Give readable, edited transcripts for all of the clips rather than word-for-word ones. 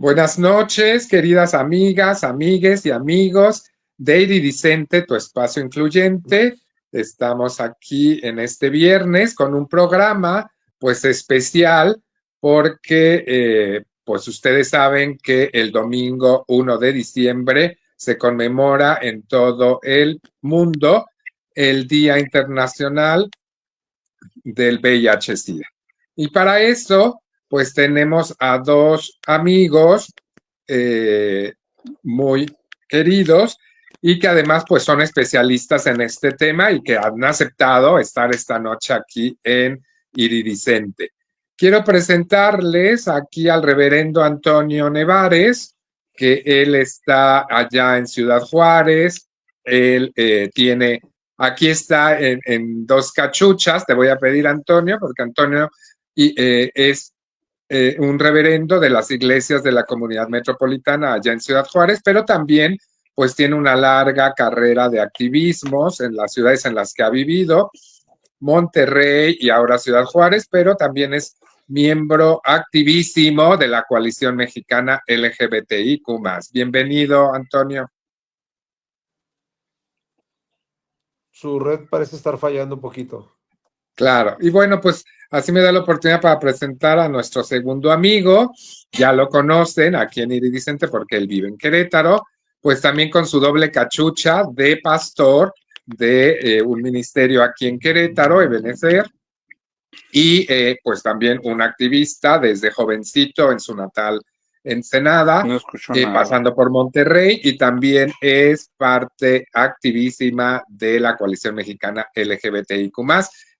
Buenas noches, queridas amigas, amigues y amigos de Iridicente, tu espacio influyente. Estamos aquí en este viernes con un programa pues especial porque pues ustedes saben que el domingo 1 de diciembre se conmemora en todo el mundo el Día Internacional del VIH-Sida. Y para eso pues tenemos a dos amigos eh, muy queridos y que además pues son especialistas en este tema y que han aceptado estar esta noche aquí en Iridicente. Quiero presentarles aquí al reverendo Antonio Nevares, que él está allá en Ciudad Juárez. Él tiene, aquí está en dos cachuchas. Te voy a pedir, Antonio, porque Antonio es un reverendo de las iglesias de la comunidad metropolitana allá en Ciudad Juárez, pero también pues tiene una larga carrera de activismos en las ciudades en las que ha vivido, Monterrey y ahora Ciudad Juárez, pero también es miembro activísimo de la coalición mexicana LGBTIQ+. Bienvenido, Antonio. Su red parece estar fallando un poquito. Claro, y bueno, pues así me da la oportunidad para presentar a nuestro segundo amigo. Ya lo conocen aquí en Iridicente porque él vive en Querétaro, pues también con su doble cachucha de pastor de un ministerio aquí en Querétaro, Ebenezer, y pues también un activista desde jovencito en su natal Ensenada, No escucho nada. pasando por Monterrey, y también es parte activísima de la coalición mexicana LGBTIQ+,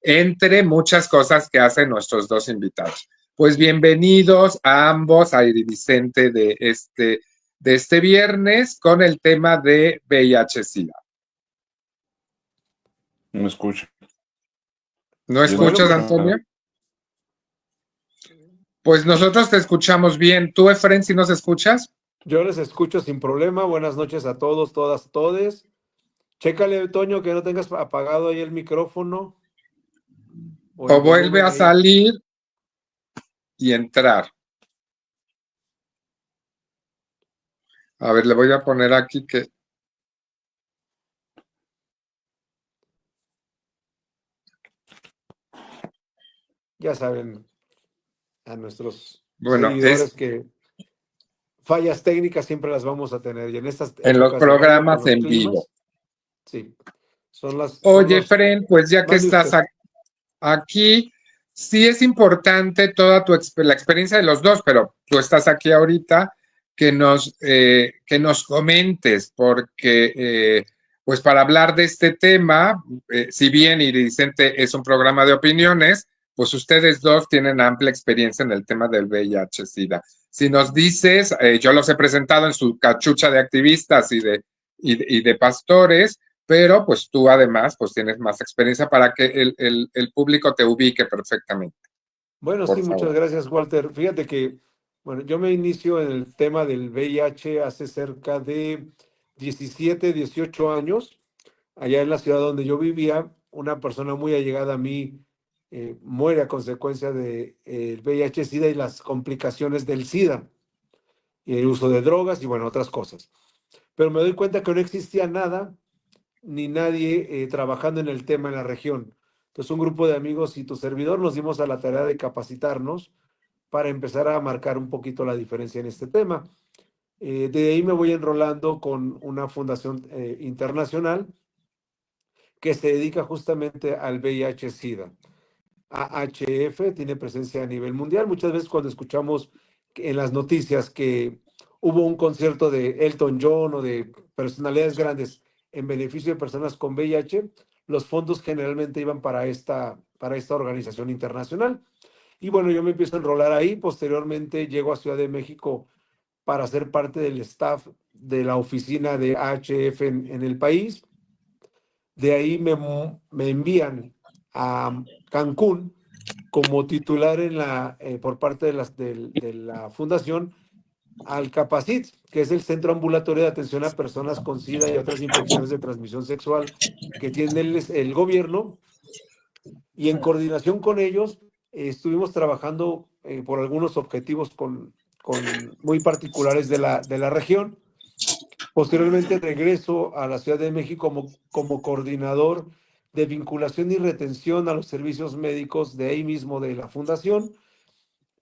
entre muchas cosas que hacen nuestros dos invitados. Pues bienvenidos a ambos a Iridicente de este viernes con el tema de VIH-Sida. No escucho. ¿No escuchas, Antonio? Pues nosotros te escuchamos bien. ¿Tú, Efren, si nos escuchas? Yo les escucho sin problema. Buenas noches a todos, todas, todes. Chécale, Toño, que no tengas apagado ahí el micrófono. O vuelve a salir y entrar. A ver, le voy a poner aquí que... Ya saben, a nuestros Bueno, seguidores que fallas técnicas siempre las vamos a tener. Y en estas en los épocas del año con programas los en climas, vivo. sí, son las... Oye, Fren, pues ya que Mande estás usted. aquí, sí es importante toda la experiencia de los dos, pero tú estás aquí ahorita, que nos comentes, porque pues para hablar de este tema, si bien Iridicente es un programa de opiniones, pues ustedes dos tienen amplia experiencia en el tema del VIH-Sida. Si nos dices, yo los he presentado en su cachucha de activistas y de pastores, pero pues tú además pues tienes más experiencia para que el público te ubique perfectamente. Bueno, Por sí, favor. muchas gracias, Walter. Fíjate que, bueno, yo me inicio en el tema del VIH hace cerca de 17, 18 años. Allá en la ciudad donde yo vivía, una persona muy allegada a mí muere a consecuencia del VIH-Sida y las complicaciones del SIDA, y el uso de drogas y, bueno, otras cosas. Pero me doy cuenta que no existía nada ni nadie trabajando en el tema en la región. Entonces, un grupo de amigos y tu servidor nos dimos a la tarea de capacitarnos para empezar a marcar un poquito la diferencia en este tema. De ahí me voy enrolando con una fundación internacional que se dedica justamente al VIH-Sida. AHF tiene presencia a nivel mundial. Muchas veces cuando escuchamos en las noticias que hubo un concierto de Elton John o de personalidades grandes en beneficio de personas con VIH, los fondos generalmente iban para esta organización internacional. Y bueno, yo me empiezo a enrolar ahí. Posteriormente llego a Ciudad de México para ser parte del staff de la oficina de AHF en el país. De ahí me envían a Cancún como titular por parte de la fundación al Capacit, que es el Centro Ambulatorio de Atención a Personas con SIDA y otras infecciones de transmisión sexual que tiene el gobierno. Y en coordinación con ellos estuvimos trabajando por algunos objetivos con muy particulares de la región. Posteriormente regreso a la Ciudad de México como coordinador de vinculación y retención a los servicios médicos de ahí mismo de la fundación.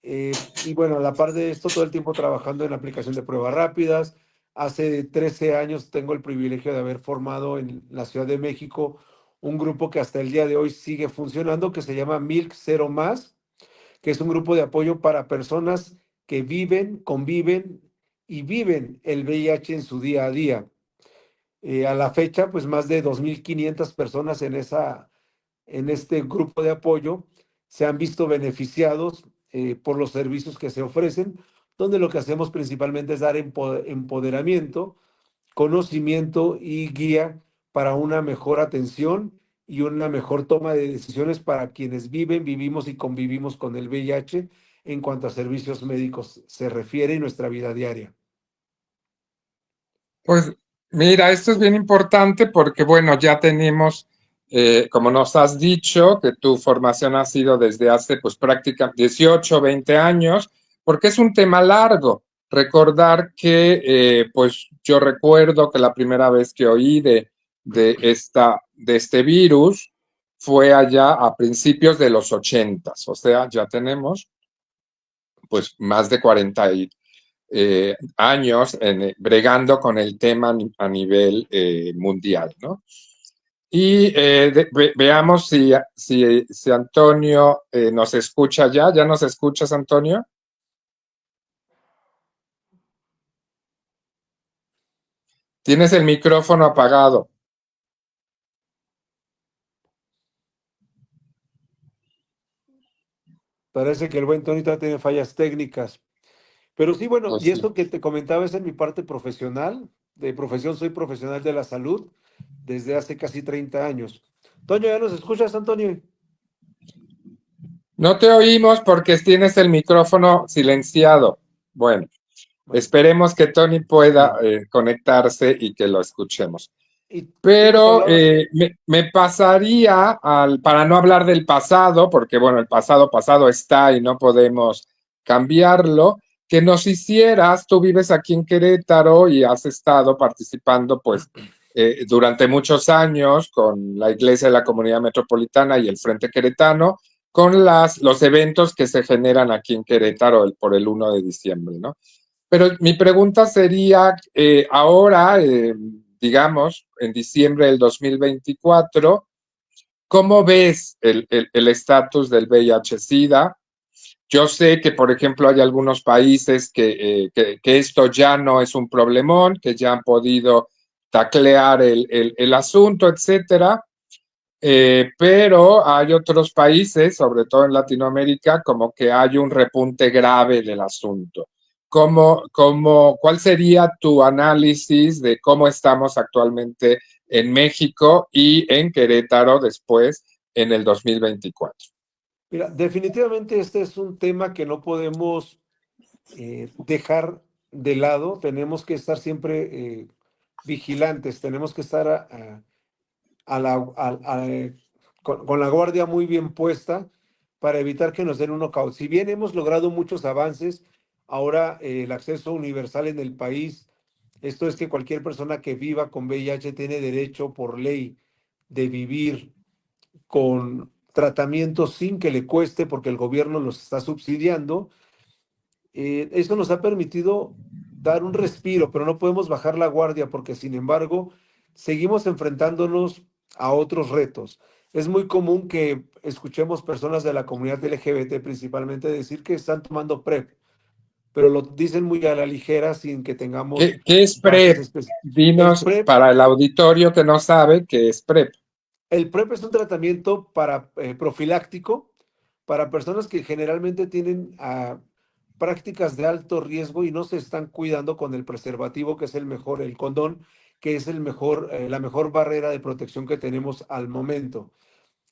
Y bueno, a la par de esto, todo el tiempo trabajando en aplicación de pruebas rápidas. Hace 13 años tengo el privilegio de haber formado en la Ciudad de México un grupo que hasta el día de hoy sigue funcionando, que se llama Milk Cero Más, que es un grupo de apoyo para personas que viven, conviven y viven el VIH en su día a día. A la fecha, pues más de 2.500 personas en este grupo de apoyo se han visto beneficiados por los servicios que se ofrecen, donde lo que hacemos principalmente es dar empoderamiento, conocimiento y guía para una mejor atención y una mejor toma de decisiones para quienes viven, vivimos y convivimos con el VIH en cuanto a servicios médicos se refiere en nuestra vida diaria. Pues mira, esto es bien importante porque, bueno, ya tenemos, como nos has dicho, que tu formación ha sido desde hace, pues, prácticamente 18, 20 años, porque es un tema largo. Recordar que, pues, yo recuerdo que la primera vez que oí de este virus fue allá a principios de los 80, o sea, ya tenemos, pues, más de 40 años bregando con el tema a nivel mundial, ¿no? Y veamos si Antonio nos escucha ya. ¿Ya nos escuchas, Antonio? Tienes el micrófono apagado. Parece que el buen Tonito tiene fallas técnicas. Pero sí, bueno, Pues y sí. eso que te comentaba es en mi parte profesional. De profesión soy profesional de la salud desde hace casi 30 años. Toño, ¿ya nos escuchas, Antonio? No te oímos porque tienes el micrófono silenciado. Bueno, Bueno, esperemos que Tony pueda sí. conectarse y que lo escuchemos. Y nos Pero hablabas, me pasaría para no hablar del pasado, porque bueno, el pasado pasado está y no podemos cambiarlo, que nos hicieras, tú vives aquí en Querétaro y has estado participando pues durante muchos años con la Iglesia de la Comunidad Metropolitana y el Frente Queretano, con los eventos que se generan aquí en Querétaro por el 1 de diciembre, ¿no? Pero mi pregunta sería, ahora, digamos, en diciembre del 2024, ¿cómo ves el estatus del VIH-Sida? Yo sé que, por ejemplo, hay algunos países que esto ya no es un problemón, que ya han podido taclear el asunto, etcétera. Pero hay otros países, sobre todo en Latinoamérica, como que hay un repunte grave del asunto. ¿Cuál sería tu análisis de cómo estamos actualmente en México y en Querétaro después en el 2024? mira, definitivamente este es un tema que no podemos dejar de lado. Tenemos que estar siempre vigilantes, tenemos que estar a la, con la guardia muy bien puesta para evitar que nos den un knockout. Si bien hemos logrado muchos avances, ahora el acceso universal en el país, esto es que cualquier persona que viva con VIH tiene derecho por ley de vivir con tratamiento sin que le cueste porque el gobierno los está subsidiando. Eso nos ha permitido dar un respiro, pero no podemos bajar la guardia porque, sin embargo, seguimos enfrentándonos a otros retos. Es muy común que escuchemos personas de la comunidad LGBT principalmente decir que están tomando PrEP, pero lo dicen muy a la ligera sin que tengamos ¿Qué es bases PrEP? específicas. El Dinos PrEP para el auditorio que no sabe qué es PrEP. El PrEP es un tratamiento para, profiláctico para personas que generalmente tienen prácticas de alto riesgo y no se están cuidando con el preservativo, que es el mejor, el condón, que es la mejor barrera de protección que tenemos al momento.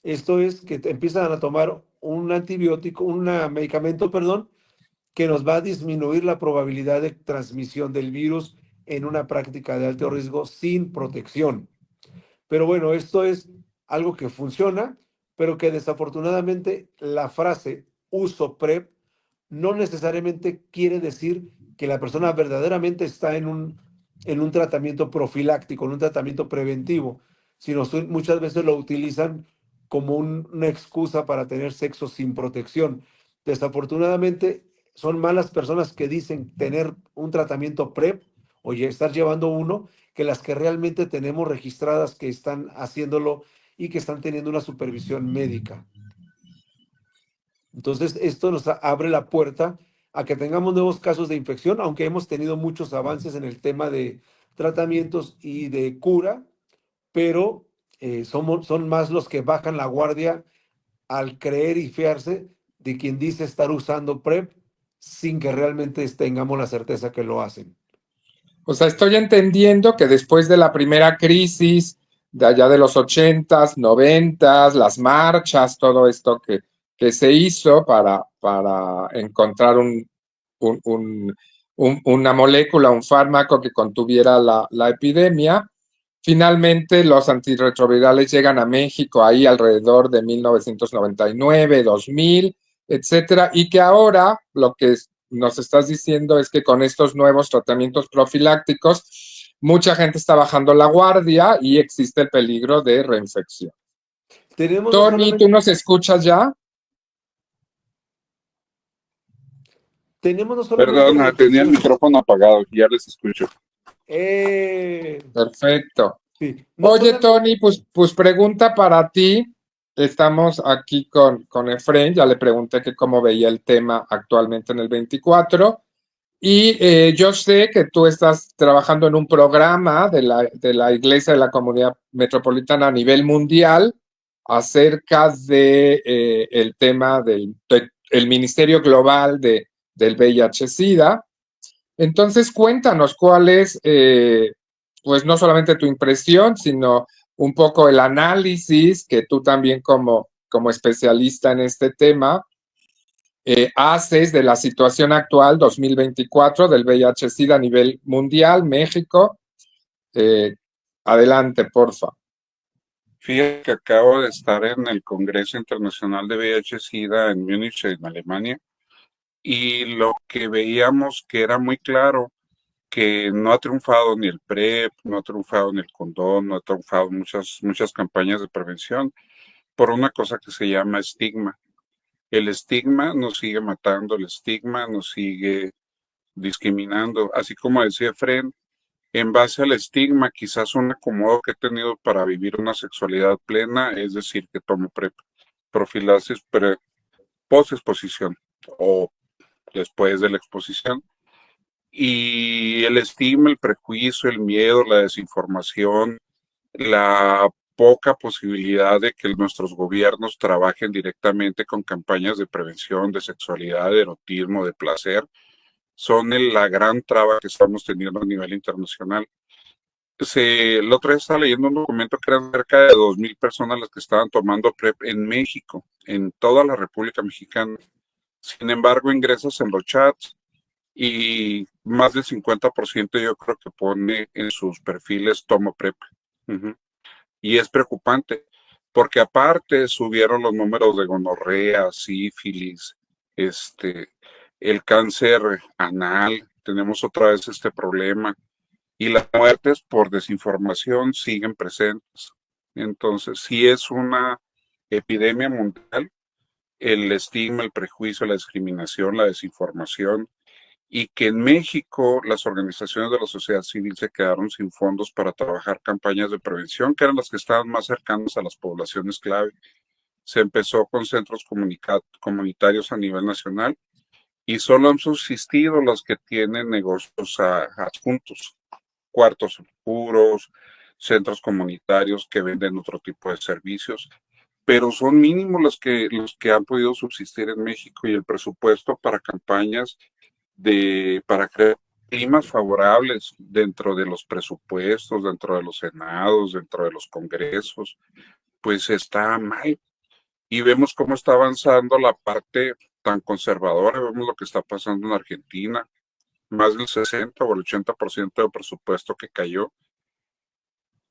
Esto es que empiezan a tomar un antibiótico, un medicamento, perdón, que nos va a disminuir la probabilidad de transmisión del virus en una práctica de alto riesgo sin protección. Pero bueno, esto es algo que funciona, pero que desafortunadamente la frase uso PrEP no necesariamente quiere decir que la persona verdaderamente está en un tratamiento profiláctico, en un tratamiento preventivo, sino muchas veces lo utilizan como una excusa para tener sexo sin protección. Desafortunadamente, son malas personas que dicen tener un tratamiento PrEP o estar llevando uno, que las que realmente tenemos registradas que están haciéndolo y que están teniendo una supervisión médica. Entonces, esto nos abre la puerta a que tengamos nuevos casos de infección, aunque hemos tenido muchos avances en el tema de tratamientos y de cura, pero son más los que bajan la guardia al creer y fiarse de quien dice estar usando PrEP sin que realmente tengamos la certeza que lo hacen. O sea, estoy entendiendo que después de la primera crisis, de allá de los 80s, 90s, las marchas, todo esto que se hizo para encontrar una molécula, un fármaco que contuviera la epidemia, finalmente los antirretrovirales llegan a México ahí alrededor de 1999, 2000, etcétera, y que ahora lo que nos estás diciendo es que con estos nuevos tratamientos profilácticos, mucha gente está bajando la guardia y existe el peligro de reinfección. Tenemos no Tony, ¿tú solamente, nos escuchas ya? tenemos no solamente Perdona, tenía el reinfecciones, micrófono apagado, ya les escucho. Perfecto. sí, no Oye, solamente, Tony, pues pregunta para ti. Estamos aquí con Efraín, ya le pregunté que cómo veía el tema actualmente en el 24. Y yo sé que tú estás trabajando en un programa de la Iglesia de la Comunidad Metropolitana a nivel mundial acerca de el tema el Ministerio Global del VIH-Sida. Entonces, cuéntanos cuál es, pues no solamente tu impresión, sino un poco el análisis que tú también como especialista en este tema haces de la situación actual 2024 del VIH-Sida a nivel mundial, México. Eh, Adelante, porfa. Fíjate que acabo de estar en el Congreso Internacional de VIH-Sida en Múnich, en Alemania, y lo que veíamos que era muy claro, que no ha triunfado ni el PrEP, no ha triunfado ni el condón, no ha triunfado muchas campañas de prevención por una cosa que se llama estigma. El estigma nos sigue matando, el estigma nos sigue discriminando, así como decía Fred, en base al estigma, quizás un acomodo que he tenido para vivir una sexualidad plena, es decir, que tomo profilaxis post-exposición o después de la exposición. Y el estigma, el prejuicio, el miedo, la desinformación, la poca posibilidad de que nuestros gobiernos trabajen directamente con campañas de prevención de sexualidad, de erotismo, de placer, son la gran traba que estamos teniendo a nivel internacional. El otro día estaba leyendo un documento que eran cerca de 2,000 personas las que estaban tomando PrEP en México, en toda la República Mexicana. Sin embargo, ingresas en los chats y más del 50% yo creo que pone en sus perfiles tomo PrEP. Ujú. Y es preocupante, porque aparte subieron los números de gonorrea, sífilis, el cáncer anal, tenemos otra vez este problema y las muertes por desinformación siguen presentes. Entonces, sí es una epidemia mundial, el estigma, el prejuicio, la discriminación, la desinformación, y que en México las organizaciones de la sociedad civil se quedaron sin fondos para trabajar campañas de prevención, que eran las que estaban más cercanas a las poblaciones clave. Se empezó con centros comunitarios a nivel nacional y solo han subsistido los que tienen negocios adjuntos, cuartos oscuros, centros comunitarios que venden otro tipo de servicios, pero son mínimos los que han podido subsistir en México y el presupuesto para campañas para crear climas favorables dentro de los presupuestos, dentro de los senados, dentro de los congresos, pues está mal. Y vemos cómo está avanzando la parte tan conservadora, vemos lo que está pasando en Argentina, más del 60 o el 80% del presupuesto que cayó.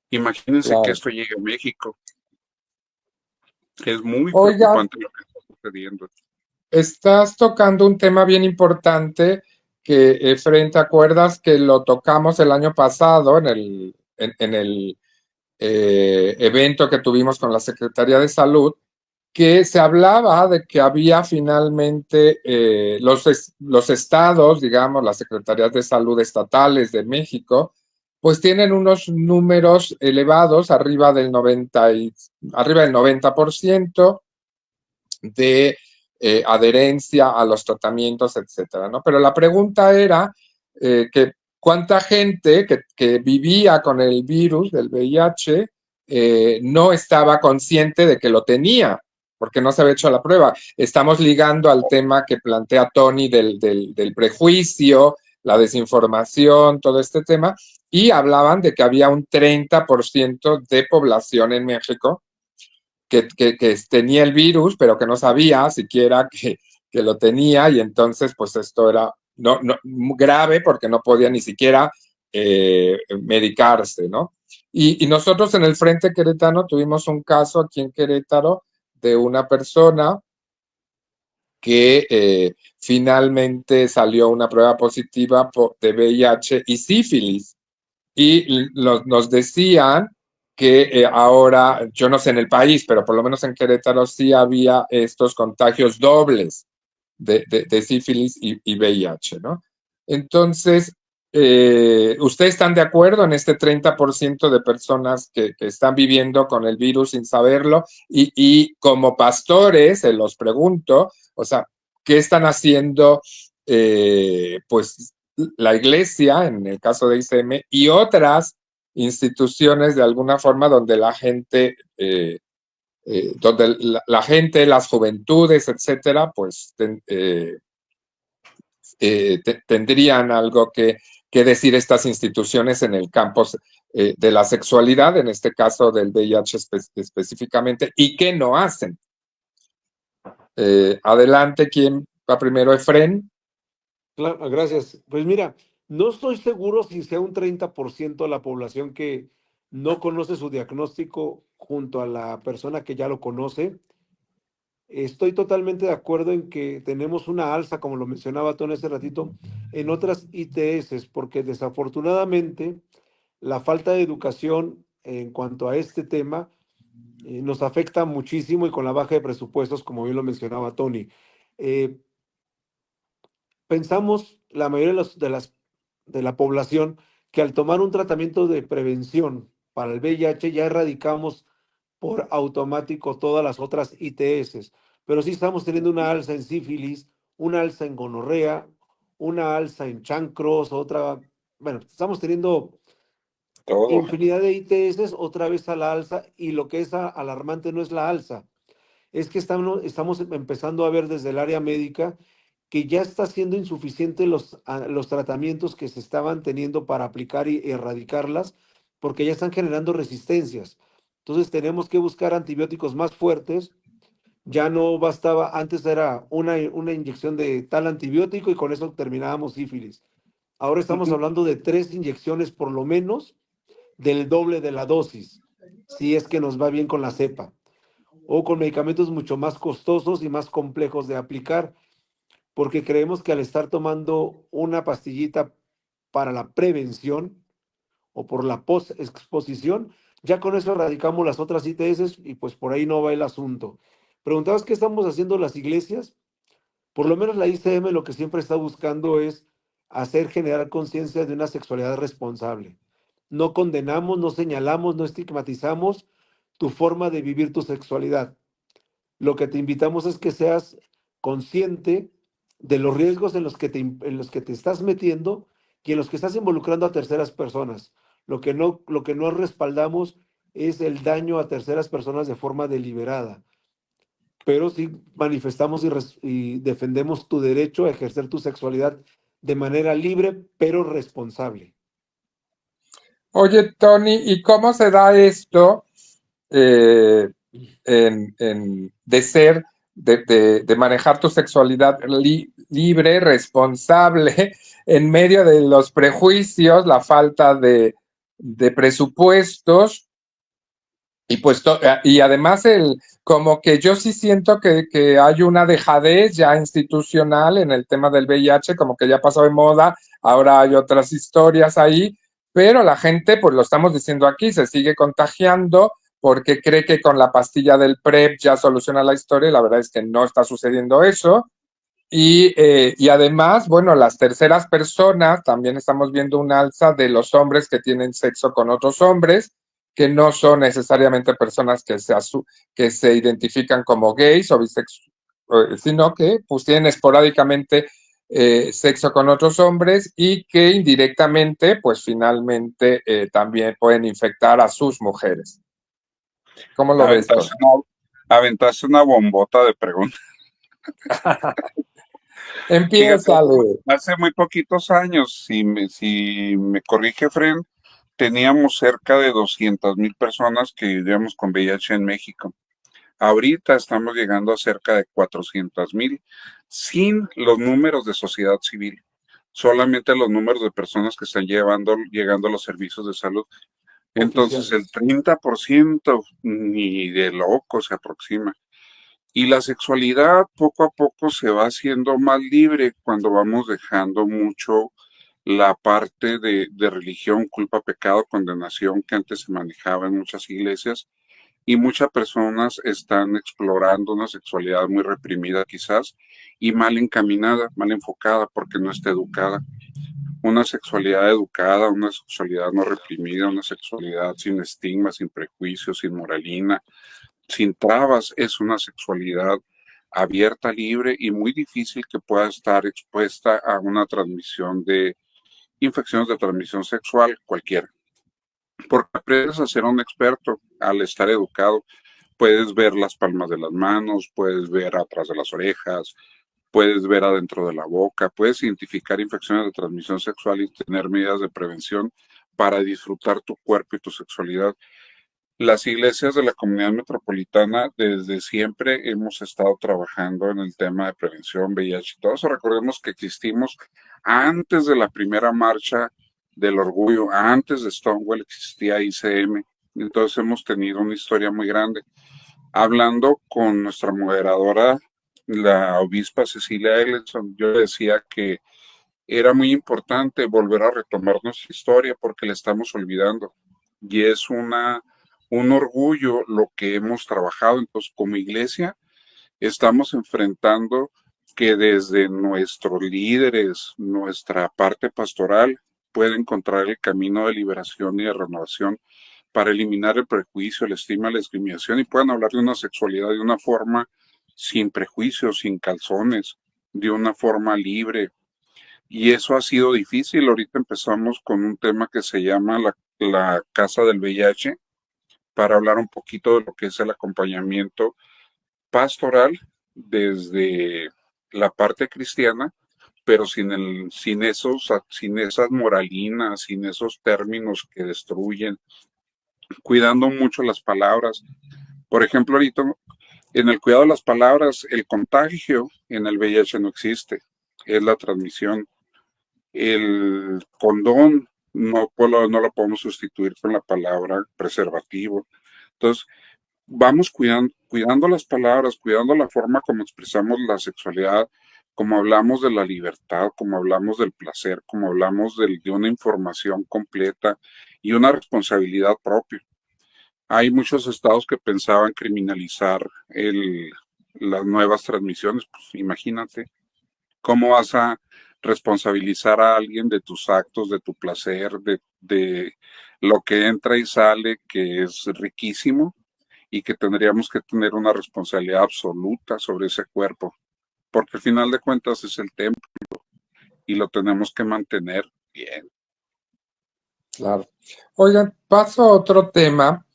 Imagínense que Claro. esto llegue a México. Es muy Oigan, preocupante lo que está sucediendo. estás tocando un tema bien importante que, Efraín, ¿te acuerdas que lo tocamos el año pasado en el evento que tuvimos con la Secretaría de Salud? Que se hablaba de que había finalmente los estados, digamos, las secretarías de salud estatales de México, pues tienen unos números elevados, arriba del 90% de adherencia a los tratamientos, etcétera, ¿no? Pero la pregunta era que cuánta gente que vivía con el virus del VIH no estaba consciente de que lo tenía, porque no se había hecho la prueba. Estamos ligando al tema que plantea Tony del prejuicio, la desinformación, todo este tema, y hablaban de que había un 30% de población en México que tenía el virus, pero que no sabía siquiera que lo tenía, y entonces pues esto era grave porque no podía ni siquiera medicarse, ¿no? Y nosotros en el Frente Queretano tuvimos un caso aquí en Querétaro de una persona que finalmente salió una prueba positiva de VIH y sífilis. Y nos decían que ahora, yo no sé en el país, pero por lo menos en Querétaro sí había estos contagios dobles de sífilis y VIH, ¿no? Entonces, ¿ustedes están de acuerdo en este 30% de personas que están viviendo con el virus sin saberlo? Y como pastores, se los pregunto, o sea, ¿qué están haciendo, pues, la iglesia, en el caso de ICM, y otras instituciones de alguna forma donde la gente, las juventudes, etcétera, pues tendrían algo que decir estas instituciones en el campo de la sexualidad, en este caso del VIH específicamente, y qué no hacen? Adelante, ¿quién va primero? Efren. Claro, gracias. Pues mira, no estoy seguro si sea un 30% de la población que no conoce su diagnóstico junto a la persona que ya lo conoce. Estoy totalmente de acuerdo en que tenemos una alza, como lo mencionaba Tony hace ratito, en otras ITS, porque desafortunadamente la falta de educación en cuanto a este tema nos afecta muchísimo, y con la baja de presupuestos, como bien lo mencionaba Tony. Eh, Pensamos, la mayoría de la población, que al tomar un tratamiento de prevención para el VIH ya erradicamos por automático todas las otras ITS, pero sí estamos teniendo una alza en sífilis, una alza en gonorrea, una alza en chancros, otra, bueno, estamos teniendo Todo. infinidad de ITS otra vez a la alza, y lo que es alarmante no es la alza, es que estamos empezando a ver desde el área médica que ya está siendo insuficiente los tratamientos que se estaban teniendo para aplicar y erradicarlas, porque ya están generando resistencias. Entonces tenemos que buscar antibióticos más fuertes. Ya no bastaba, antes era una inyección de tal antibiótico y con eso terminábamos sífilis. Ahora estamos hablando de 3 inyecciones por lo menos, del doble de la dosis, si es que nos va bien con la cepa, o con medicamentos mucho más costosos y más complejos de aplicar, porque creemos que al estar tomando una pastillita para la prevención o por la post-exposición, ya con eso erradicamos las otras ITS, y pues por ahí no va el asunto. Preguntabas qué estamos haciendo las iglesias. Por lo menos la ICM lo que siempre está buscando es hacer generar conciencia de una sexualidad responsable. No condenamos, no señalamos, no estigmatizamos tu forma de vivir tu sexualidad. Lo que te invitamos es que seas consciente de los riesgos en los que te estás metiendo y en los que estás involucrando a terceras personas. Lo que no respaldamos es el daño a terceras personas de forma deliberada, pero sí manifestamos y defendemos tu derecho a ejercer tu sexualidad de manera libre, pero responsable. Oye, Tony, ¿y cómo se da esto eh, de manejar tu sexualidad libre, responsable, en medio de los prejuicios, la falta de presupuestos y pues y además como que yo sí siento que hay una dejadez ya institucional en el tema del VIH, como que ya pasó de moda, ahora hay otras historias ahí, pero la gente, pues lo estamos diciendo aquí, se sigue contagiando porque cree que con la pastilla del PrEP ya soluciona la historia y la verdad es que no está sucediendo eso. Y además, bueno, las terceras personas, también estamos viendo un alza de los hombres que tienen sexo con otros hombres, que no son necesariamente personas que se identifican como gays o bisexuales, sino que pues tienen esporádicamente sexo con otros hombres y que indirectamente, pues finalmente también pueden infectar a sus mujeres. ¿Cómo lo ves, Con? Aventaste una bombota de preguntas. Fíjate, Empiézale. hace muy poquitos años, si me corrige, Fren, teníamos cerca de 200,000 personas que vivíamos con VIH en México. Ahorita estamos llegando a cerca de 400,000, sin los números de sociedad civil, solamente los números de personas que están llegando a los servicios de salud. Entonces el 30% ni de loco se aproxima. Y la sexualidad poco a poco se va haciendo más libre cuando vamos dejando mucho la parte de religión, culpa, pecado, condenación que antes se manejaba en muchas iglesias, y muchas personas están explorando una sexualidad muy reprimida quizás y mal encaminada, mal enfocada porque no está educada. Una sexualidad educada, una sexualidad no reprimida, una sexualidad sin estigmas, sin prejuicios, sin moralina, sin trabas, es una sexualidad abierta, libre y muy difícil que pueda estar expuesta a una transmisión de infecciones de transmisión sexual cualquiera. Porque aprendes a ser un experto al estar educado. Puedes ver las palmas de las manos, puedes ver atrás de las orejas, puedes ver adentro de la boca, puedes identificar infecciones de transmisión sexual y tener medidas de prevención para disfrutar tu cuerpo y tu sexualidad. Las iglesias de la comunidad metropolitana desde siempre hemos estado trabajando en el tema de prevención, VIH y todo eso. Recordemos que existimos antes de la primera marcha del orgullo, antes de Stonewall existía ICM, entonces hemos tenido una historia muy grande. Hablando con nuestra moderadora, la obispa Cecilia Ellison, yo decía que era muy importante volver a retomar nuestra historia porque la estamos olvidando y es un orgullo lo que hemos trabajado. Entonces, como iglesia, estamos enfrentando que desde nuestros líderes, nuestra parte pastoral, puede encontrar el camino de liberación y de renovación para eliminar el prejuicio, el estigma, la discriminación y puedan hablar de una sexualidad de una forma sin prejuicios, sin calzones, de una forma libre. Y eso ha sido difícil. Ahorita empezamos con un tema que se llama la Casa del VIH, para hablar un poquito de lo que es el acompañamiento pastoral desde la parte cristiana, pero sin esas moralinas, sin esos términos que destruyen, cuidando mucho las palabras. Por ejemplo, ahorita en el cuidado de las palabras, el contagio en el VIH no existe, es la transmisión. El condón no lo podemos sustituir con la palabra preservativo. Entonces, vamos cuidando las palabras, cuidando la forma como expresamos la sexualidad, como hablamos de la libertad, como hablamos del placer, como hablamos de una información completa y una responsabilidad propia. Hay muchos estados que pensaban criminalizar las nuevas transmisiones. Pues imagínate, ¿cómo vas a responsabilizar a alguien de tus actos, de tu placer, de lo que entra y sale, que es riquísimo? Y que tendríamos que tener una responsabilidad absoluta sobre ese cuerpo, porque al final de cuentas es el templo y lo tenemos que mantener bien. Claro. Oigan, paso a otro tema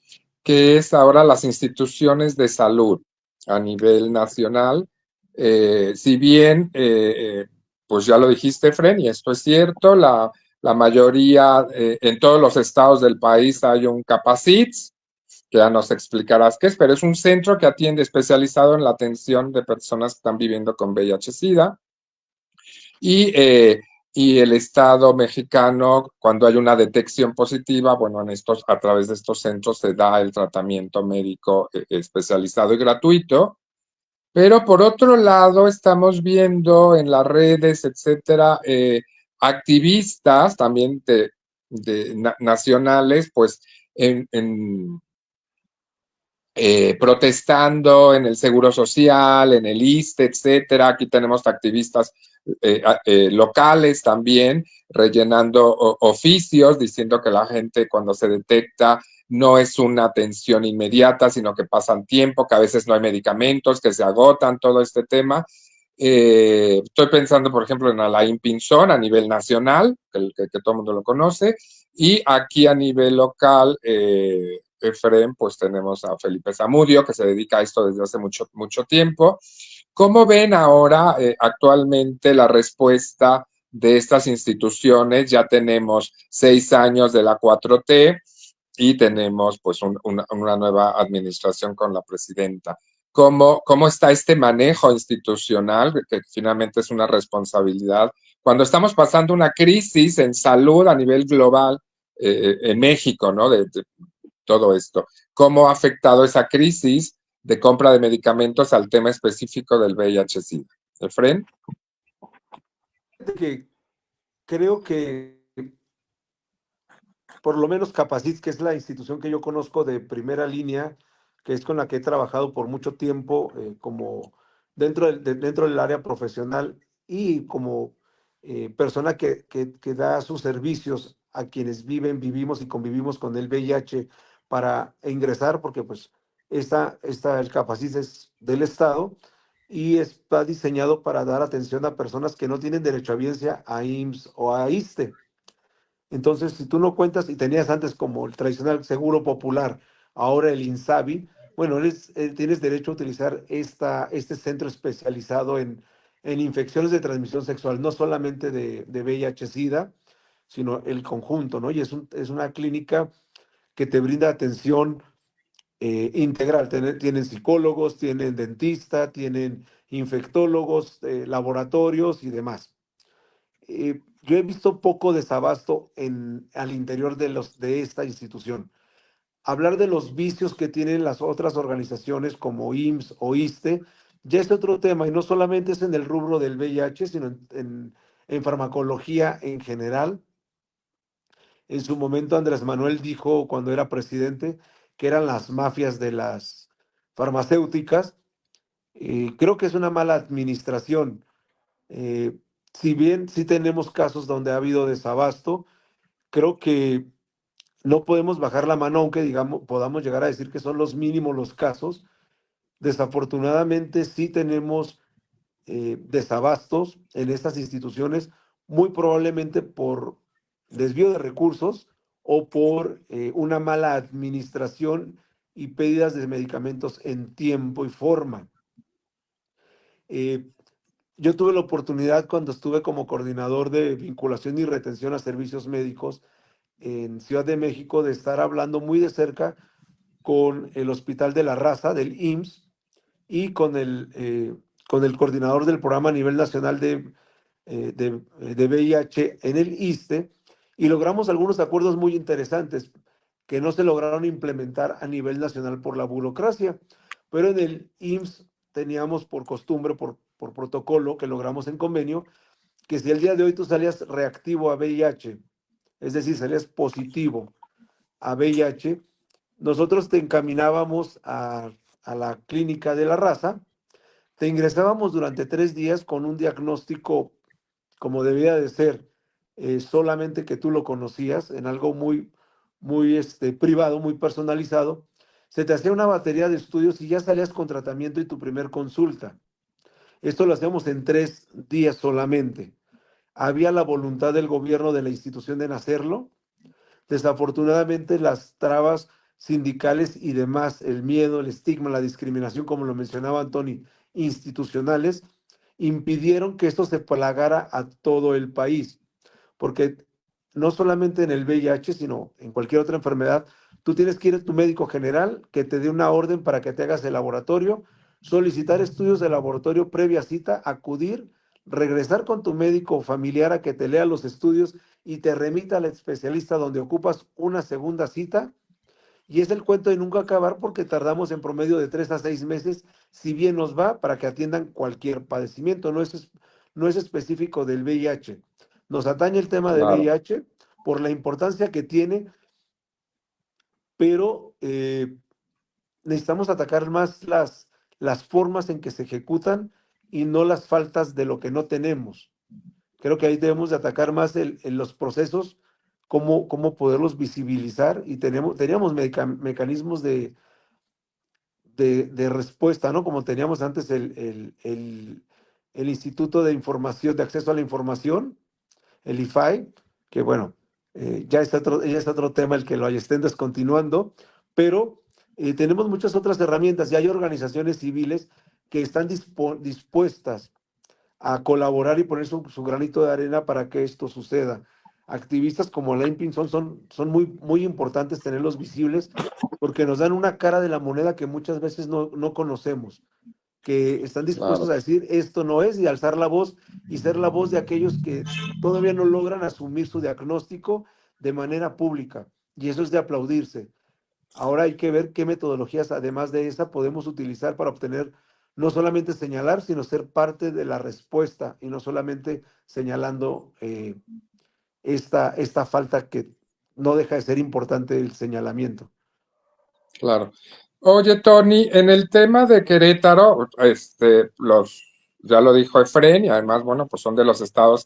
que es ahora las instituciones de salud a nivel nacional. Si bien, pues ya lo dijiste, Fren, y esto es cierto, la mayoría, en todos los estados del país hay un Capacits, que ya nos explicarás qué es, pero es un centro que atiende especializado en la atención de personas que están viviendo con VIH-Sida. Y y el Estado mexicano, cuando hay una detección positiva, bueno, a través de estos centros se da el tratamiento médico especializado y gratuito. Pero por otro lado, estamos viendo en las redes, etcétera, activistas también nacionales, pues en protestando en el Seguro Social, en el ISSSTE, etcétera. Aquí tenemos activistas locales también rellenando oficios, diciendo que la gente cuando se detecta no es una atención inmediata, sino que pasan tiempo, que a veces no hay medicamentos, que se agotan, todo este tema. Estoy pensando, por ejemplo, en Alain Pinzón a nivel nacional, que todo el mundo lo conoce, y aquí a nivel local, Efrem, pues tenemos a Felipe Zamudio, que se dedica a esto desde hace mucho, mucho tiempo. ¿Cómo ven ahora actualmente la respuesta de estas instituciones? Ya tenemos 6 años de la 4T y tenemos pues una nueva administración con la presidenta. ¿Cómo está este manejo institucional, que finalmente es una responsabilidad, cuando estamos pasando una crisis en salud a nivel global en México, ¿no? De todo esto. ¿Cómo ha afectado esa crisis de compra de medicamentos al tema específico del VIH-Sida? ¿Efren? Que creo que por lo menos Capacit, que es la institución que yo conozco de primera línea, que es con la que he trabajado por mucho tiempo como dentro del área profesional y como persona que da sus servicios a quienes vivimos y convivimos con el VIH para ingresar, porque pues el Capacit es del Estado y está diseñado para dar atención a personas que no tienen derecho a biencia a IMSS o a ISSSTE. Entonces, si tú no cuentas y tenías antes como el tradicional seguro popular, ahora el INSABI, bueno, tienes derecho a utilizar este centro especializado en infecciones de transmisión sexual, no solamente de VIH-Sida, sino el conjunto, ¿no? Y es una clínica que te brinda atención integral. Tienen psicólogos, tienen dentista, tienen infectólogos, laboratorios y demás. Yo he visto poco desabasto al interior de esta institución. Hablar de los vicios que tienen las otras organizaciones como IMSS o ISSSTE ya es otro tema y no solamente es en el rubro del VIH, sino en farmacología en general. En su momento Andrés Manuel dijo cuando era presidente que eran las mafias de las farmacéuticas. Creo que es una mala administración. Eh, si bien sí tenemos casos donde ha habido desabasto, creo que no podemos bajar la mano, aunque digamos, podamos llegar a decir que son los mínimos los casos. Desafortunadamente sí tenemos desabastos en estas instituciones, muy probablemente por desvío de recursos o por una mala administración y pérdidas de medicamentos en tiempo y forma. Eh, yo tuve la oportunidad cuando estuve como coordinador de vinculación y retención a servicios médicos en Ciudad de México de estar hablando muy de cerca con el Hospital de la Raza del IMSS y con el coordinador del programa a nivel nacional de VIH en el ISSSTE y logramos algunos acuerdos muy interesantes que no se lograron implementar a nivel nacional por la burocracia, pero en el IMSS teníamos por costumbre, por protocolo que logramos en convenio, que si el día de hoy tú salías reactivo a VIH, es decir, salías positivo a VIH, nosotros te encaminábamos a la clínica de la Raza, te ingresábamos durante 3 días con un diagnóstico como debía de ser, solamente que tú lo conocías, en algo muy privado, muy personalizado. Se te hacía una batería de estudios y ya salías con tratamiento y tu primer consulta. Esto lo hacíamos en 3 días solamente. Había la voluntad del gobierno de la institución en hacerlo. Desafortunadamente, las trabas sindicales y demás, el miedo, el estigma, la discriminación, como lo mencionaba Antoni, institucionales, impidieron que esto se plagara a todo el país. Porque no solamente en el VIH, sino en cualquier otra enfermedad, tú tienes que ir a tu médico general que te dé una orden para que te hagas el laboratorio, solicitar estudios de laboratorio previa cita, acudir, regresar con tu médico familiar a que te lea los estudios y te remita al especialista donde ocupas una segunda cita. Y es el cuento de nunca acabar porque tardamos en promedio de 3 a 6 meses, si bien nos va, para que atiendan cualquier padecimiento. No es específico del VIH. Nos atañe el tema de Claro, VIH por la importancia que tiene, pero necesitamos atacar más las formas en que se ejecutan y no las faltas de lo que no tenemos. Creo que ahí debemos de atacar más los procesos, cómo poderlos visibilizar y teníamos mecanismos de respuesta, ¿no? Como teníamos antes el Instituto de Información, de Acceso a la Información, el IFAI, que bueno, ya es otro tema el que lo estén descontinuando, pero tenemos muchas otras herramientas y hay organizaciones civiles que están dispuestas a colaborar y poner su granito de arena para que esto suceda. Activistas como Lane Pinson son muy, muy importantes tenerlos visibles porque nos dan una cara de la moneda que muchas veces no conocemos, que están dispuestos claro. a decir esto no es y alzar la voz y ser la voz de aquellos que todavía no logran asumir su diagnóstico de manera pública. Y eso es de aplaudirse. Ahora hay que ver qué metodologías, además de esa, podemos utilizar para obtener no solamente señalar, sino ser parte de la respuesta y no solamente señalando esta falta que no deja de ser importante el señalamiento. Claro. Oye, Tony, en el tema de Querétaro, ya lo dijo Efren, y además, bueno, pues son de los estados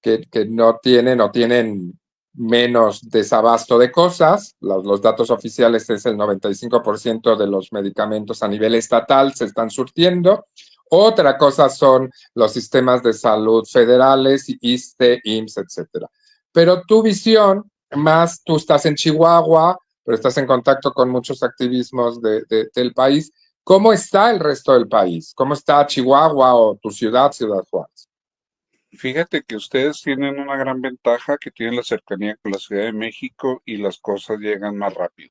que no tienen menos desabasto de cosas. Los datos oficiales es el 95% de los medicamentos a nivel estatal se están surtiendo. Otra cosa son los sistemas de salud federales, ISSSTE, IMSS, etcétera. Pero tu visión, más tú estás en Chihuahua, pero estás en contacto con muchos activismos del país. ¿Cómo está el resto del país? ¿Cómo está Chihuahua o tu ciudad, Ciudad Juárez? Fíjate que ustedes tienen una gran ventaja, que tienen la cercanía con la Ciudad de México y las cosas llegan más rápido.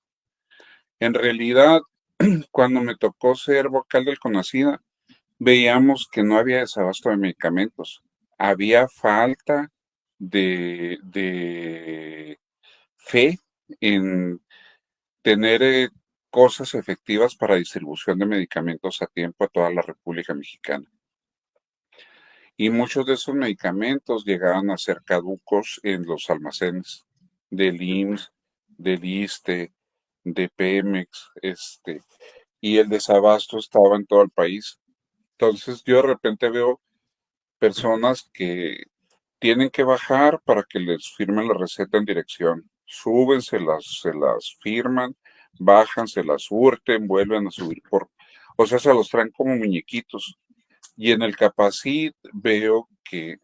En realidad, cuando me tocó ser vocal del CONACYDA, veíamos que no había desabasto de medicamentos. Había falta de fe en tener cosas efectivas para distribución de medicamentos a tiempo a toda la República Mexicana. Y muchos de esos medicamentos llegaban a ser caducos en los almacenes del IMSS, del ISSSTE, de Pemex, y el desabasto estaba en todo el país. Entonces yo de repente veo personas que tienen que bajar para que les firmen la receta en dirección. Suben, se las firman, bajan, se las surten, vuelven a subir o sea, se los traen como muñequitos. Y en el Capacit veo que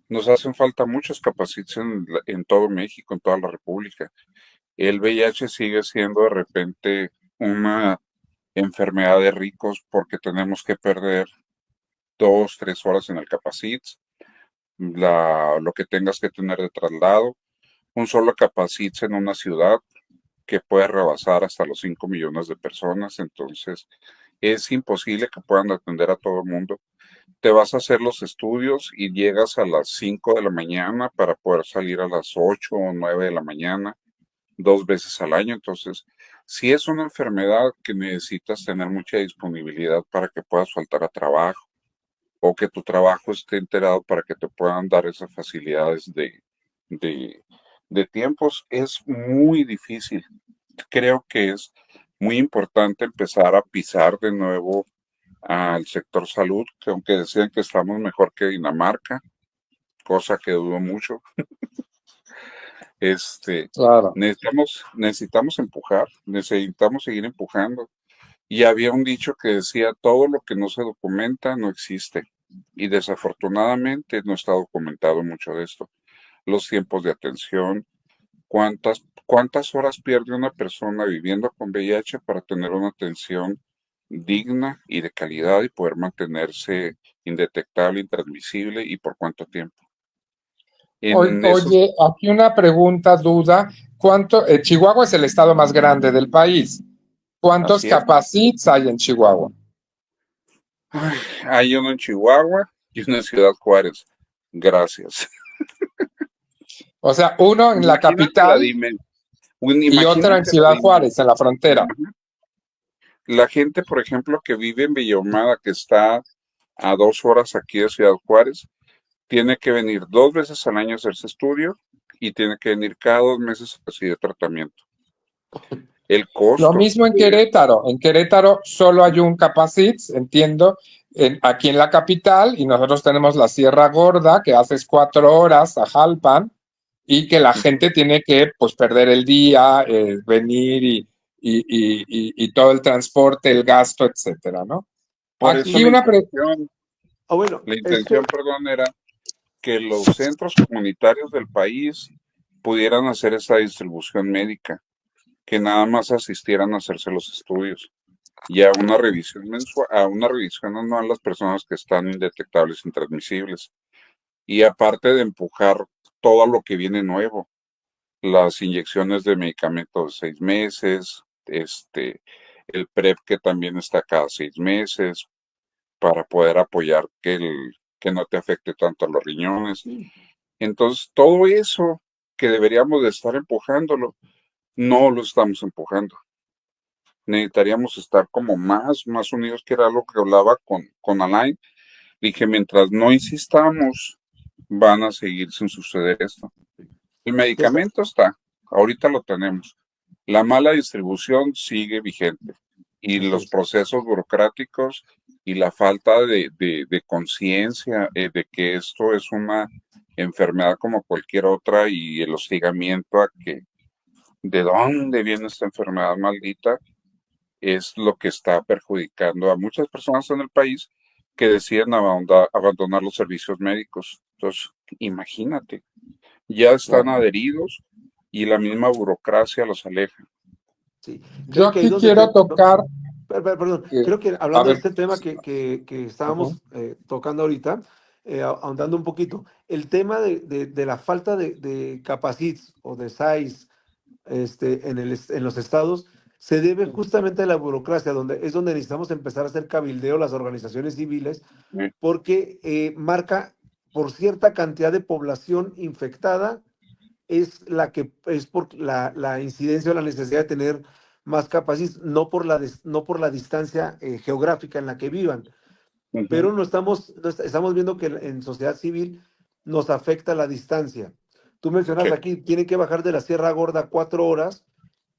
nos hacen falta muchos Capacits en todo México, en toda la República. El VIH sigue siendo de repente una enfermedad de ricos porque tenemos que perder 2, 3 horas en el Capacit, lo que tengas que tener de traslado, un solo Capacit en una ciudad que puede rebasar hasta los 5 millones de personas, entonces es imposible que puedan atender a todo el mundo. Te vas a hacer los estudios y llegas a las 5 de la mañana para poder salir a las 8 o 9 de la mañana, 2 veces al año. Entonces, si es una enfermedad que necesitas tener mucha disponibilidad para que puedas faltar a trabajo o que tu trabajo esté enterado para que te puedan dar esas facilidades de, de tiempos, es muy difícil. Creo que es muy importante empezar a pisar de nuevo al sector salud, que aunque decían que estamos mejor que Dinamarca, cosa que dudo mucho, Claro. necesitamos empujar, necesitamos seguir empujando. Y había un dicho que decía, todo lo que no se documenta no existe. Y desafortunadamente no está documentado mucho de esto. Los tiempos de atención, cuántas horas pierde una persona viviendo con VIH para tener una atención digna y de calidad y poder mantenerse indetectable, intransmisible y por cuánto tiempo. En esos, Oye, aquí una pregunta, duda. Chihuahua es el estado más grande del país. ¿Cuántos así es. Capacits hay en Chihuahua? Ay, hay uno en Chihuahua, y una en Ciudad Juárez. Gracias. O sea, uno en la capital y otro en Imagínate la Ciudad Juárez, en la frontera. La gente, por ejemplo, que vive en Villa Ahumada, que está a 2 horas aquí de Ciudad Juárez, tiene que venir 2 veces al año a hacerse estudio y tiene que venir cada 2 meses a recibir tratamiento. El Lo costo. mismo en Querétaro. En Querétaro solo hay un Capacits, entiendo, aquí en la capital, y nosotros tenemos la Sierra Gorda, que haces 4 horas a Jalpan, y que la gente tiene que pues perder el día, venir y todo el transporte, el gasto, etcétera, ¿no? Por eso Aquí una Bueno, la intención, perdón, era que los centros comunitarios del país pudieran hacer esa distribución médica, que nada más asistieran a hacerse los estudios y a una revisión mensual, a una revisión anual las personas que están indetectables, intransmisibles. Y aparte de empujar todo lo que viene nuevo, las inyecciones de medicamentos de 6 meses, el PrEP que también está cada 6 meses, para poder apoyar que no te afecte tanto a los riñones. Entonces, todo eso que deberíamos de estar empujándolo, no lo estamos empujando. Necesitaríamos estar como más unidos, que era lo que hablaba con Alain. Dije, mientras no insistamos, van a seguir sin suceder esto. El medicamento está, ahorita lo tenemos. La mala distribución sigue vigente y los procesos burocráticos y la falta de conciencia de que esto es una enfermedad como cualquier otra y el hostigamiento a que de dónde viene esta enfermedad maldita es lo que está perjudicando a muchas personas en el país que deciden abandonar los servicios médicos. Entonces, imagínate, ya están adheridos y la misma burocracia los aleja. Sí, Yo creo que ahí aquí donde quiero tocar. perdón, creo que A hablando de ver, este tema que estábamos tocando ahorita, ahondando un poquito, el tema de la falta de capacits o de SAIS en los estados se debe justamente a la burocracia, donde es donde necesitamos empezar a hacer cabildeo las organizaciones civiles, porque marca por cierta cantidad de población infectada es la que es por la incidencia o la necesidad de tener más capacidad, no por la distancia geográfica en la que vivan. Pero estamos viendo que en sociedad civil nos afecta la distancia. Tú mencionas aquí, tienen que bajar de la Sierra Gorda 4 horas,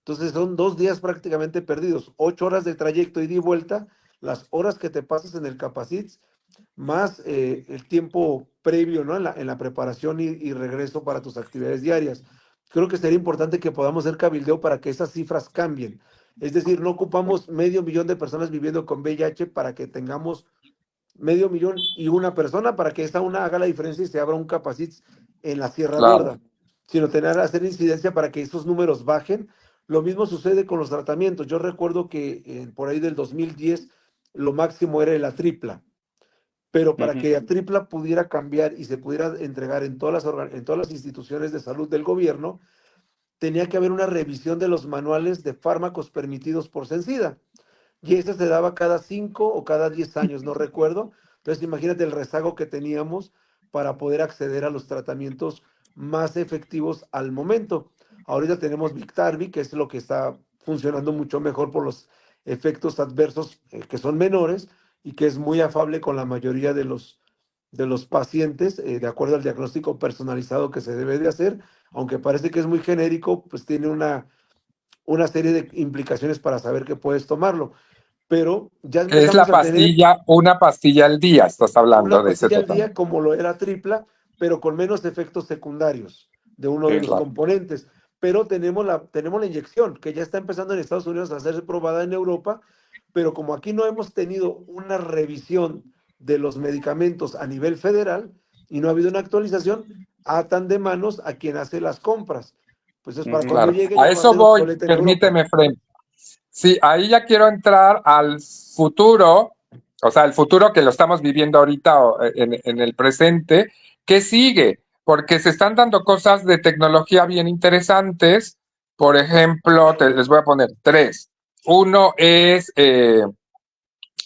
entonces son 2 días prácticamente perdidos, 8 horas de trayecto ida y vuelta, las horas que te pasas en el Capacits, más el tiempo previo, ¿no? En la preparación y regreso para tus actividades diarias. Creo que sería importante que podamos hacer cabildeo para que esas cifras cambien. Es decir, no ocupamos 500,000 de personas viviendo con VIH para que tengamos 500,001 persona para que esta una haga la diferencia y se abra un Capacits en la Sierra claro. Gorda, sino hacer incidencia para que esos números bajen. Lo mismo sucede con los tratamientos. Yo recuerdo que por ahí del 2010 lo máximo era la tripla, pero para que la tripla pudiera cambiar y se pudiera entregar en en todas las instituciones de salud del gobierno, tenía que haber una revisión de los manuales de fármacos permitidos por Censida. Y eso se daba cada 5 o cada 10 años, no recuerdo. Entonces, imagínate el rezago que teníamos para poder acceder a los tratamientos más efectivos al momento. Ahorita tenemos Biktarvy, que es lo que está funcionando mucho mejor por los efectos adversos que son menores y que es muy afable con la mayoría de los pacientes, de acuerdo al diagnóstico personalizado que se debe de hacer, aunque parece que es muy genérico, pues tiene una serie de implicaciones para saber que puedes tomarlo. Pero ya Es la empezamos a tener pastilla, una pastilla al día, estás hablando una de ese pastilla al tratamiento. día como lo era tripla, pero con menos efectos secundarios de uno de los Claro. componentes. Pero tenemos la inyección, que ya está empezando en Estados Unidos a ser probada en Europa, pero como aquí no hemos tenido una revisión de los medicamentos a nivel federal y no ha habido una actualización, atan de manos a quien hace las compras. Pues es para cuando Claro. llegue A ya va a eso ser voy, obsoleta en Europa. permíteme, Fren. Sí, ahí ya quiero entrar al futuro, o sea, el futuro que lo estamos viviendo ahorita en el presente. ¿Qué sigue? Porque se están dando cosas de tecnología bien interesantes. Por ejemplo, les voy a poner tres. Uno es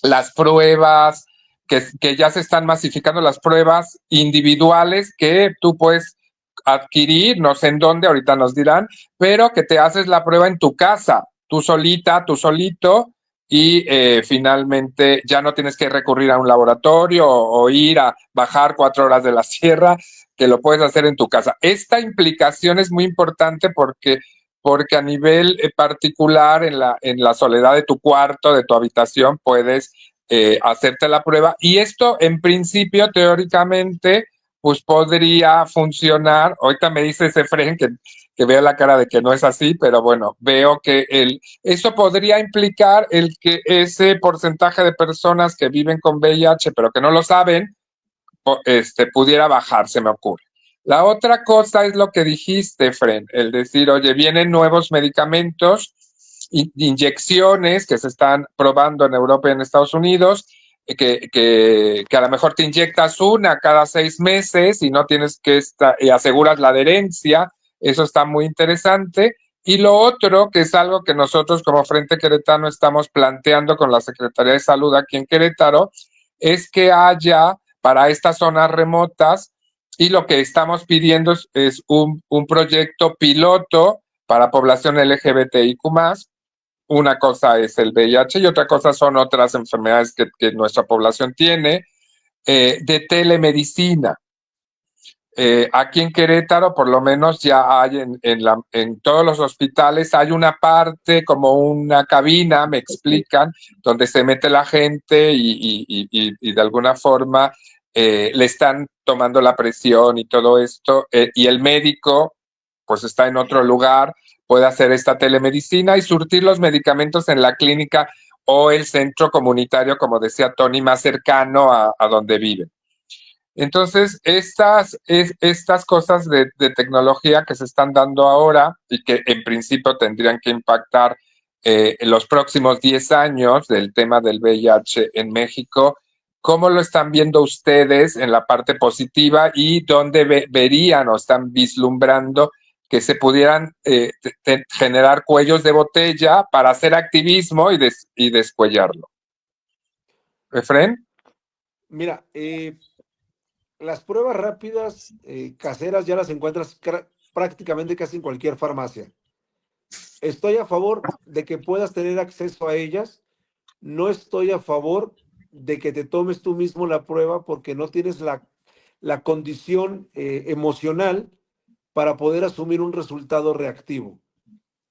las pruebas que ya se están masificando las pruebas individuales que tú puedes adquirir, no sé en dónde, ahorita nos dirán, pero que te haces la prueba en tu casa, tú solita, tú solito, y finalmente ya no tienes que recurrir a un laboratorio o ir a bajar 4 horas de la sierra, que lo puedes hacer en tu casa. Esta implicación es muy importante porque a nivel particular, en la soledad de tu cuarto, de tu habitación, puedes hacerte la prueba. Y esto, en principio, teóricamente, pues podría funcionar. Ahorita me dice Efren que veo la cara de que no es así, pero bueno, veo que eso podría implicar el que ese porcentaje de personas que viven con VIH, pero que no lo saben, pudiera bajar, se me ocurre. La otra cosa es lo que dijiste, Fren, el decir, oye, vienen nuevos medicamentos, inyecciones que se están probando en Europa y en Estados Unidos, que a lo mejor te inyectas una cada 6 meses y no tienes que estar, y aseguras la adherencia, eso está muy interesante. Y lo otro, que es algo que nosotros como Frente Queretano estamos planteando con la Secretaría de Salud aquí en Querétaro, es que haya para estas zonas remotas, y lo que estamos pidiendo es un proyecto piloto para población LGBTIQ+. Una cosa es el VIH y otra cosa son otras enfermedades que nuestra población tiene, de telemedicina. Aquí en Querétaro, por lo menos, ya hay en todos los hospitales, hay una parte como una cabina, me explican, donde se mete la gente y de alguna forma le están tomando la presión y todo esto, y el médico pues está en otro lugar, puede hacer esta telemedicina y surtir los medicamentos en la clínica o el centro comunitario, como decía Tony, más cercano a donde viven. Entonces, estas cosas de tecnología que se están dando ahora y que en principio tendrían que impactar en los próximos 10 años del tema del VIH en México, ¿cómo lo están viendo ustedes en la parte positiva y dónde verían o están vislumbrando que se pudieran generar cuellos de botella para hacer activismo y descuellarlo? ¿Efren? Mira, las pruebas rápidas caseras ya las encuentras prácticamente casi en cualquier farmacia. Estoy a favor de que puedas tener acceso a ellas. No estoy a favor de que te tomes tú mismo la prueba porque no tienes la condición emocional para poder asumir un resultado reactivo.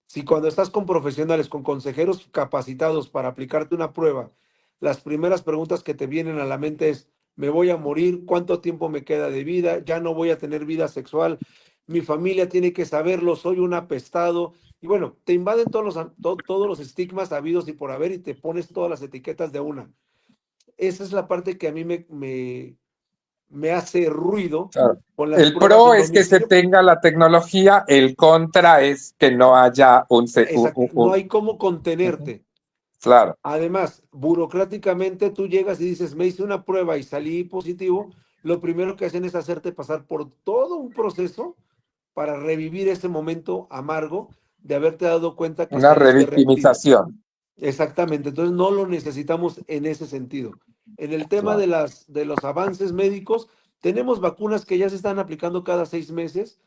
Si cuando estás con profesionales, con consejeros capacitados para aplicarte una prueba, las primeras preguntas que te vienen a la mente es, ¿me voy a morir? ¿Cuánto tiempo me queda de vida? ¿Ya no voy a tener vida sexual? Mi familia tiene que saberlo, soy un apestado. Y bueno, te invaden todos los estigmas habidos y por haber y te pones todas las etiquetas de una. Esa es la parte que a mí me hace ruido Claro. con las El pruebas pro en es que se domicilio. tenga la tecnología, el contra es que no haya No hay cómo contenerte. Claro. Además, burocráticamente tú llegas y dices, me hice una prueba y salí positivo, lo primero que hacen es hacerte pasar por todo un proceso para revivir ese momento amargo de haberte dado cuenta que Una saliste reactivo. revictimización. Exactamente, entonces no lo necesitamos en ese sentido. En el tema Claro. de los avances médicos, tenemos vacunas que ya se están aplicando cada 6 meses,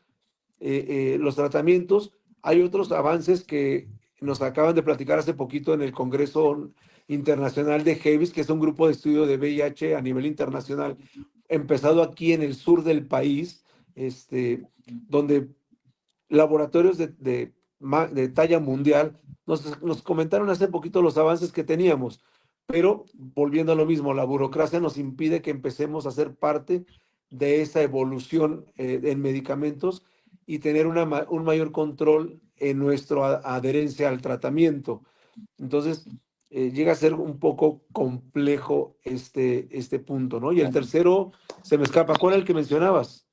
los tratamientos. Hay otros avances que nos acaban de platicar hace poquito en el Congreso Internacional de Hevis, que es un grupo de estudio de VIH a nivel internacional, empezado aquí en el sur del país, donde laboratorios de talla mundial nos comentaron hace poquito los avances que teníamos, pero volviendo a lo mismo, la burocracia nos impide que empecemos a ser parte de esa evolución en medicamentos y tener un mayor control en nuestra adherencia al tratamiento. Entonces, llega a ser un poco complejo este punto, ¿no? Y el tercero, se me escapa, ¿cuál es el que mencionabas?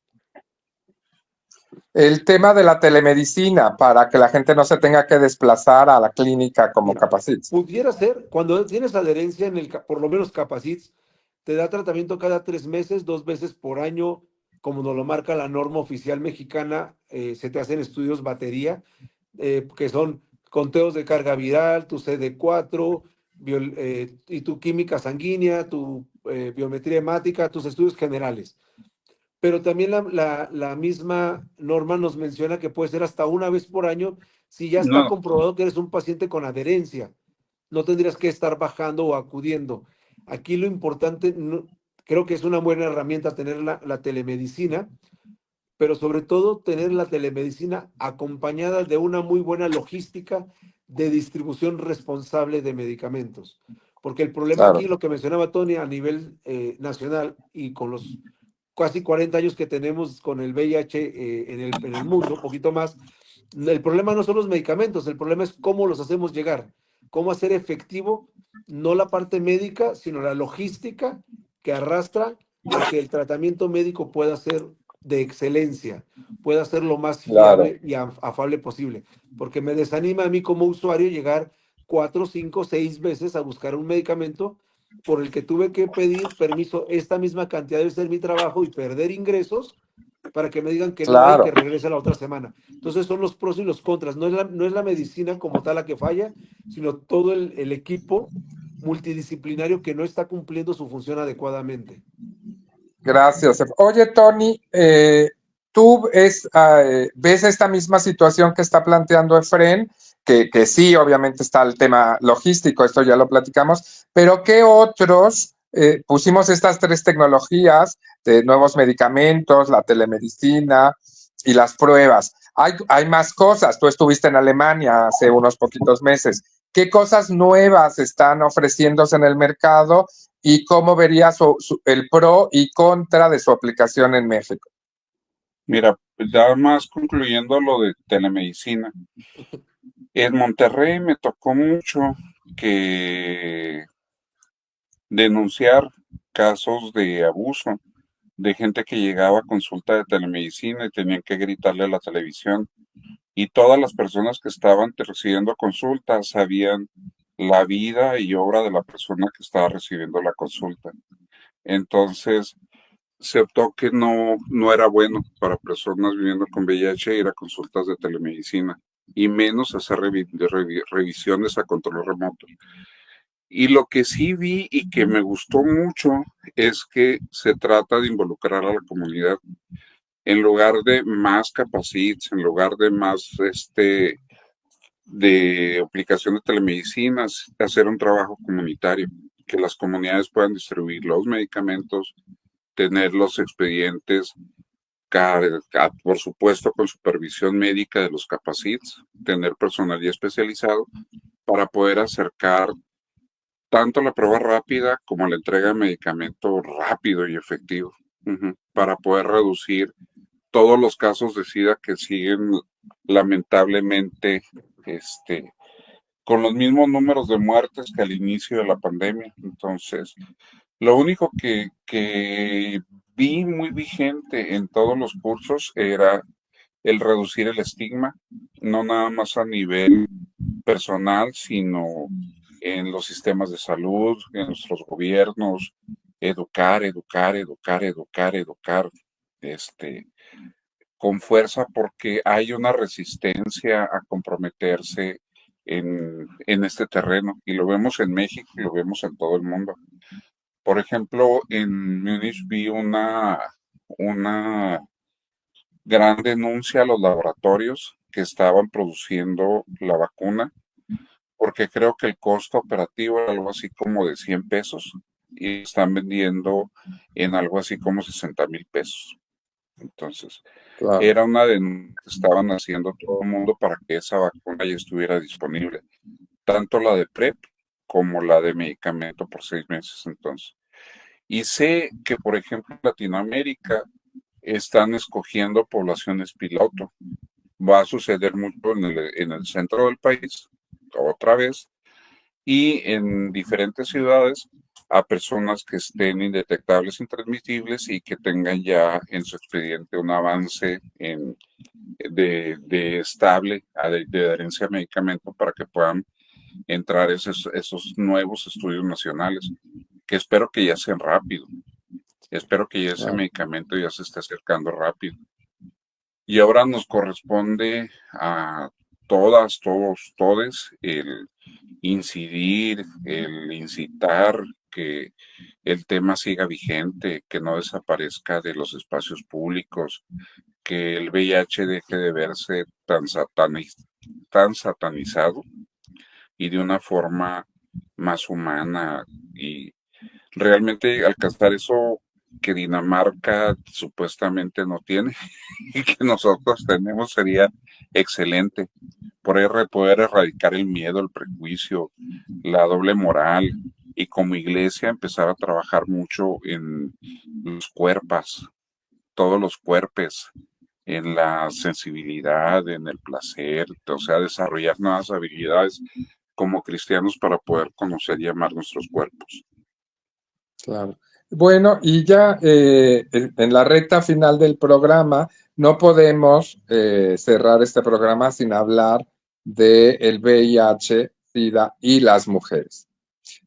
El tema de la telemedicina para que la gente no se tenga que desplazar a la clínica como Mira, Capacits. pudiera ser, cuando tienes adherencia por lo menos Capacits, te da tratamiento cada 3 meses, 2 veces por año, como nos lo marca la norma oficial mexicana, se te hacen estudios batería, que son conteos de carga viral, tu CD4, y tu química sanguínea, tu biometría hemática, tus estudios generales. Pero también la misma norma nos menciona que puede ser hasta una vez por año si ya está No, comprobado que eres un paciente con adherencia. No tendrías que estar bajando o acudiendo. Aquí lo importante, creo que es una buena herramienta tener la telemedicina, pero sobre todo tener la telemedicina acompañada de una muy buena logística de distribución responsable de medicamentos. Porque el problema Claro. aquí, lo que mencionaba Tony a nivel nacional y con los casi 40 años que tenemos con el VIH en el mundo, un poquito más, el problema no son los medicamentos, el problema es cómo los hacemos llegar, cómo hacer efectivo no la parte médica, sino la logística que arrastra a que el tratamiento médico pueda ser de excelencia, pueda ser lo más Claro. fiable y afable posible. Porque me desanima a mí como usuario llegar 4, 5, 6 veces a buscar un medicamento por el que tuve que pedir permiso esta misma cantidad de ser mi trabajo y perder ingresos para que me digan que no hay, que Claro. regrese la otra semana. Entonces son los pros y los contras. No es la medicina como tal la que falla, sino todo el equipo multidisciplinario que no está cumpliendo su función adecuadamente. Gracias. Oye, Tony, tú ves esta misma situación que está planteando Efren, que sí, obviamente está el tema logístico, esto ya lo platicamos, pero ¿qué otros? Pusimos estas tres tecnologías de nuevos medicamentos, la telemedicina y las pruebas. Hay más cosas. Tú estuviste en Alemania hace unos poquitos meses. ¿Qué cosas nuevas están ofreciéndose en el mercado y cómo vería el pro y contra de su aplicación en México? mira, ya más concluyendo lo de telemedicina. En Monterrey me tocó mucho que denunciar casos de abuso de gente que llegaba a consulta de telemedicina y tenían que gritarle a la televisión. Y todas las personas que estaban recibiendo consultas sabían la vida y obra de la persona que estaba recibiendo la consulta. Entonces, se optó que no era bueno para personas viviendo con VIH ir a consultas de telemedicina y menos hacer revisiones a control remoto. Y lo que sí vi y que me gustó mucho es que se trata de involucrar a la comunidad en lugar de más capacites, en lugar de más de aplicación de telemedicinas, hacer un trabajo comunitario, que las comunidades puedan distribuir los medicamentos, tener los expedientes, por supuesto con supervisión médica de los capacites, tener personal ya especializado para poder acercar tanto la prueba rápida como la entrega de medicamento rápido y efectivo, para poder reducir todos los casos de SIDA que siguen lamentablemente con los mismos números de muertes que al inicio de la pandemia. Entonces, lo único que vi muy vigente en todos los cursos era el reducir el estigma, no nada más a nivel personal, sino en los sistemas de salud, en nuestros gobiernos, educar, educar, educar, educar, educar, con fuerza porque hay una resistencia a comprometerse en este terreno y lo vemos en México y lo vemos en todo el mundo. Por ejemplo, en Múnich vi una gran denuncia a los laboratorios que estaban produciendo la vacuna, porque creo que el costo operativo era algo así como de 100 pesos y están vendiendo en algo así como 60,000 pesos. Entonces, Claro. era una denuncia que estaban haciendo todo el mundo para que esa vacuna ya estuviera disponible, tanto la de PrEP como la de medicamento por 6 meses entonces. Y sé que, por ejemplo, en Latinoamérica están escogiendo poblaciones piloto. Va a suceder mucho en el centro del país, otra vez, y en diferentes ciudades a personas que estén indetectables, intransmisibles y que tengan ya en su expediente un avance de estable de adherencia a medicamento para que puedan entrar esos nuevos estudios nacionales, que espero que ya sean rápido. Espero que ya ese medicamento ya se esté acercando rápido. Y ahora nos corresponde a todas, todos, todes, el incidir, el incitar, que el tema siga vigente, que no desaparezca de los espacios públicos, que el VIH deje de verse tan satanizado y de una forma más humana y realmente alcanzar eso que Dinamarca supuestamente no tiene y que nosotros tenemos sería excelente. Poder erradicar el miedo, el prejuicio, la doble moral y como iglesia empezar a trabajar mucho en los cuerpos, todos los cuerpos, en la sensibilidad, en el placer, o sea, desarrollar nuevas habilidades como cristianos para poder conocer y amar nuestros cuerpos. Claro. Bueno, y ya en la recta final del programa, no podemos cerrar este programa sin hablar del VIH, SIDA y las mujeres,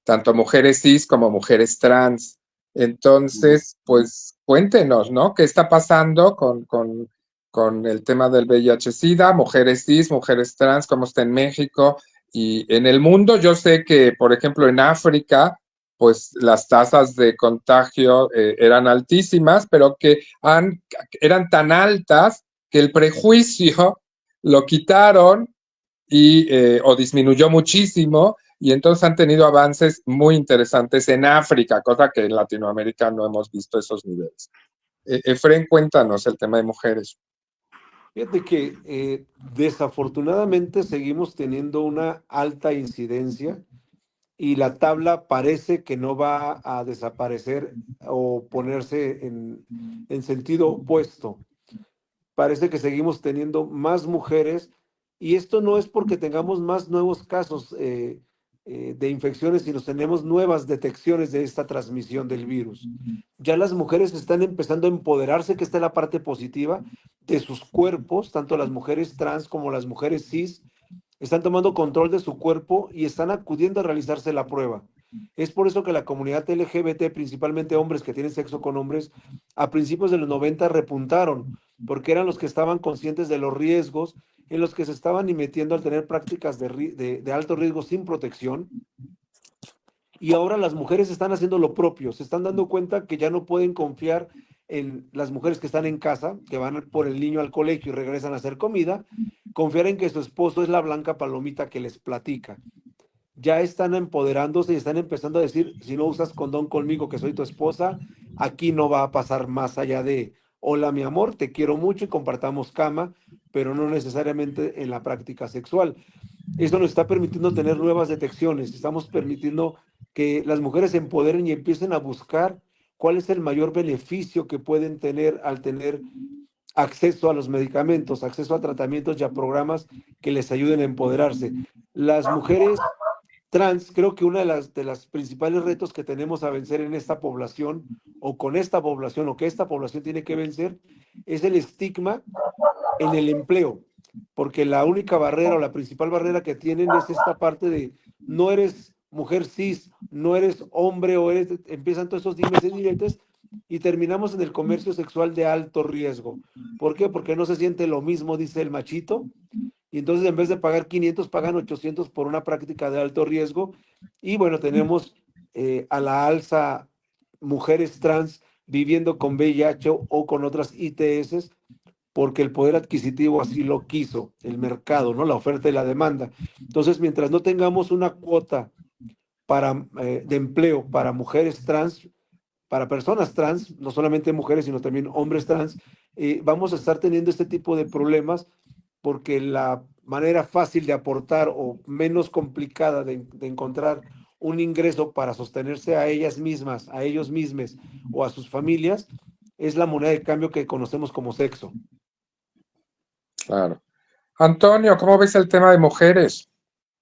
tanto mujeres cis como mujeres trans. Entonces, pues cuéntenos, ¿no? ¿Qué está pasando con el tema del VIH, SIDA, mujeres cis, mujeres trans, cómo está en México y en el mundo? Yo sé que, por ejemplo, en África, pues las tasas de contagio eran altísimas, pero que eran tan altas que el prejuicio lo quitaron o disminuyó muchísimo, y entonces han tenido avances muy interesantes en África, cosa que en Latinoamérica no hemos visto esos niveles. Efren, cuéntanos el tema de mujeres. Fíjate que desafortunadamente seguimos teniendo una alta incidencia y la tabla parece que no va a desaparecer o ponerse en sentido opuesto. Parece que seguimos teniendo más mujeres y esto no es porque tengamos más nuevos casos de infecciones, sino tenemos nuevas detecciones de esta transmisión del virus. Ya las mujeres están empezando a empoderarse, que esta es la parte positiva, de sus cuerpos, tanto las mujeres trans como las mujeres cis, están tomando control de su cuerpo y están acudiendo a realizarse la prueba. Es por eso que la comunidad LGBT, principalmente hombres que tienen sexo con hombres, a principios de los 90 repuntaron, porque eran los que estaban conscientes de los riesgos en los que se estaban y metiendo al tener prácticas de alto riesgo sin protección. Y ahora las mujeres están haciendo lo propio, se están dando cuenta que ya no pueden confiar en las mujeres que están en casa, que van por el niño al colegio y regresan a hacer comida, confiar en que su esposo es la blanca palomita que les platica. Ya están empoderándose y están empezando a decir, si no usas condón conmigo, que soy tu esposa, aquí no va a pasar más allá de, hola mi amor, te quiero mucho y compartamos cama, pero no necesariamente en la práctica sexual. Esto nos está permitiendo tener nuevas detecciones, estamos permitiendo que las mujeres se empoderen y empiecen a buscar cuál es el mayor beneficio que pueden tener al tener acceso a los medicamentos, acceso a tratamientos y a programas que les ayuden a empoderarse. Las mujeres trans, creo que una de las principales retos que tenemos a vencer en esta población o con esta población o que esta población tiene que vencer es el estigma en el empleo, porque la única barrera o la principal barrera que tienen es esta parte de no eres mujer cis, no eres hombre o eres, empiezan todos esos dimes y diretes y terminamos en el comercio sexual de alto riesgo. ¿Por qué? Porque no se siente lo mismo, dice el machito, y entonces en vez de pagar 500 pagan 800 por una práctica de alto riesgo. Y bueno, tenemos a la alza mujeres trans viviendo con VIH o con otras ITS porque el poder adquisitivo así lo quiso, el mercado, ¿no? La oferta y la demanda. Entonces, mientras no tengamos una cuota de empleo para mujeres trans, para personas trans, no solamente mujeres, sino también hombres trans, vamos a estar teniendo este tipo de problemas porque la manera fácil de aportar o menos complicada de encontrar un ingreso para sostenerse a ellas mismas, a ellos mismos o a sus familias, es la moneda de cambio que conocemos como sexo. Claro. Antonio, ¿cómo ves el tema de mujeres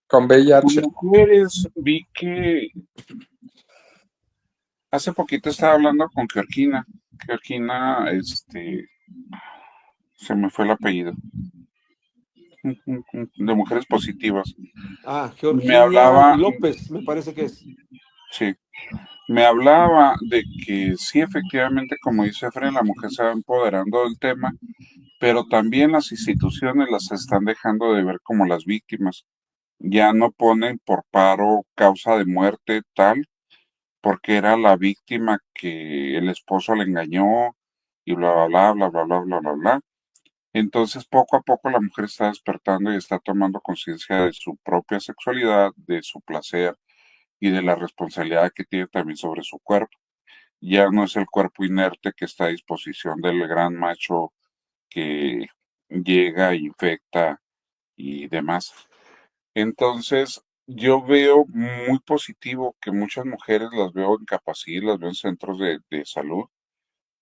con VIH? Mujeres, vi que hace poquito estaba hablando con Georgina. Georgina, se me fue el apellido. De mujeres positivas. Ah, Me Georgina hablaba, López, me parece que es. sí, me hablaba de que sí, efectivamente, como dice Fred, la mujer se va empoderando del tema, pero también las instituciones las están dejando de ver como las víctimas. Ya no ponen por paro causa de muerte tal, porque era la víctima que el esposo le engañó y bla, bla, bla, bla, bla, bla, bla, bla, bla. Entonces, poco a poco la mujer está despertando y está tomando conciencia de su propia sexualidad, de su placer y de la responsabilidad que tiene también sobre su cuerpo. Ya no es el cuerpo inerte que está a disposición del gran macho que llega, infecta y demás. Entonces, yo veo muy positivo que muchas mujeres las veo en Capacit, las veo en centros de salud,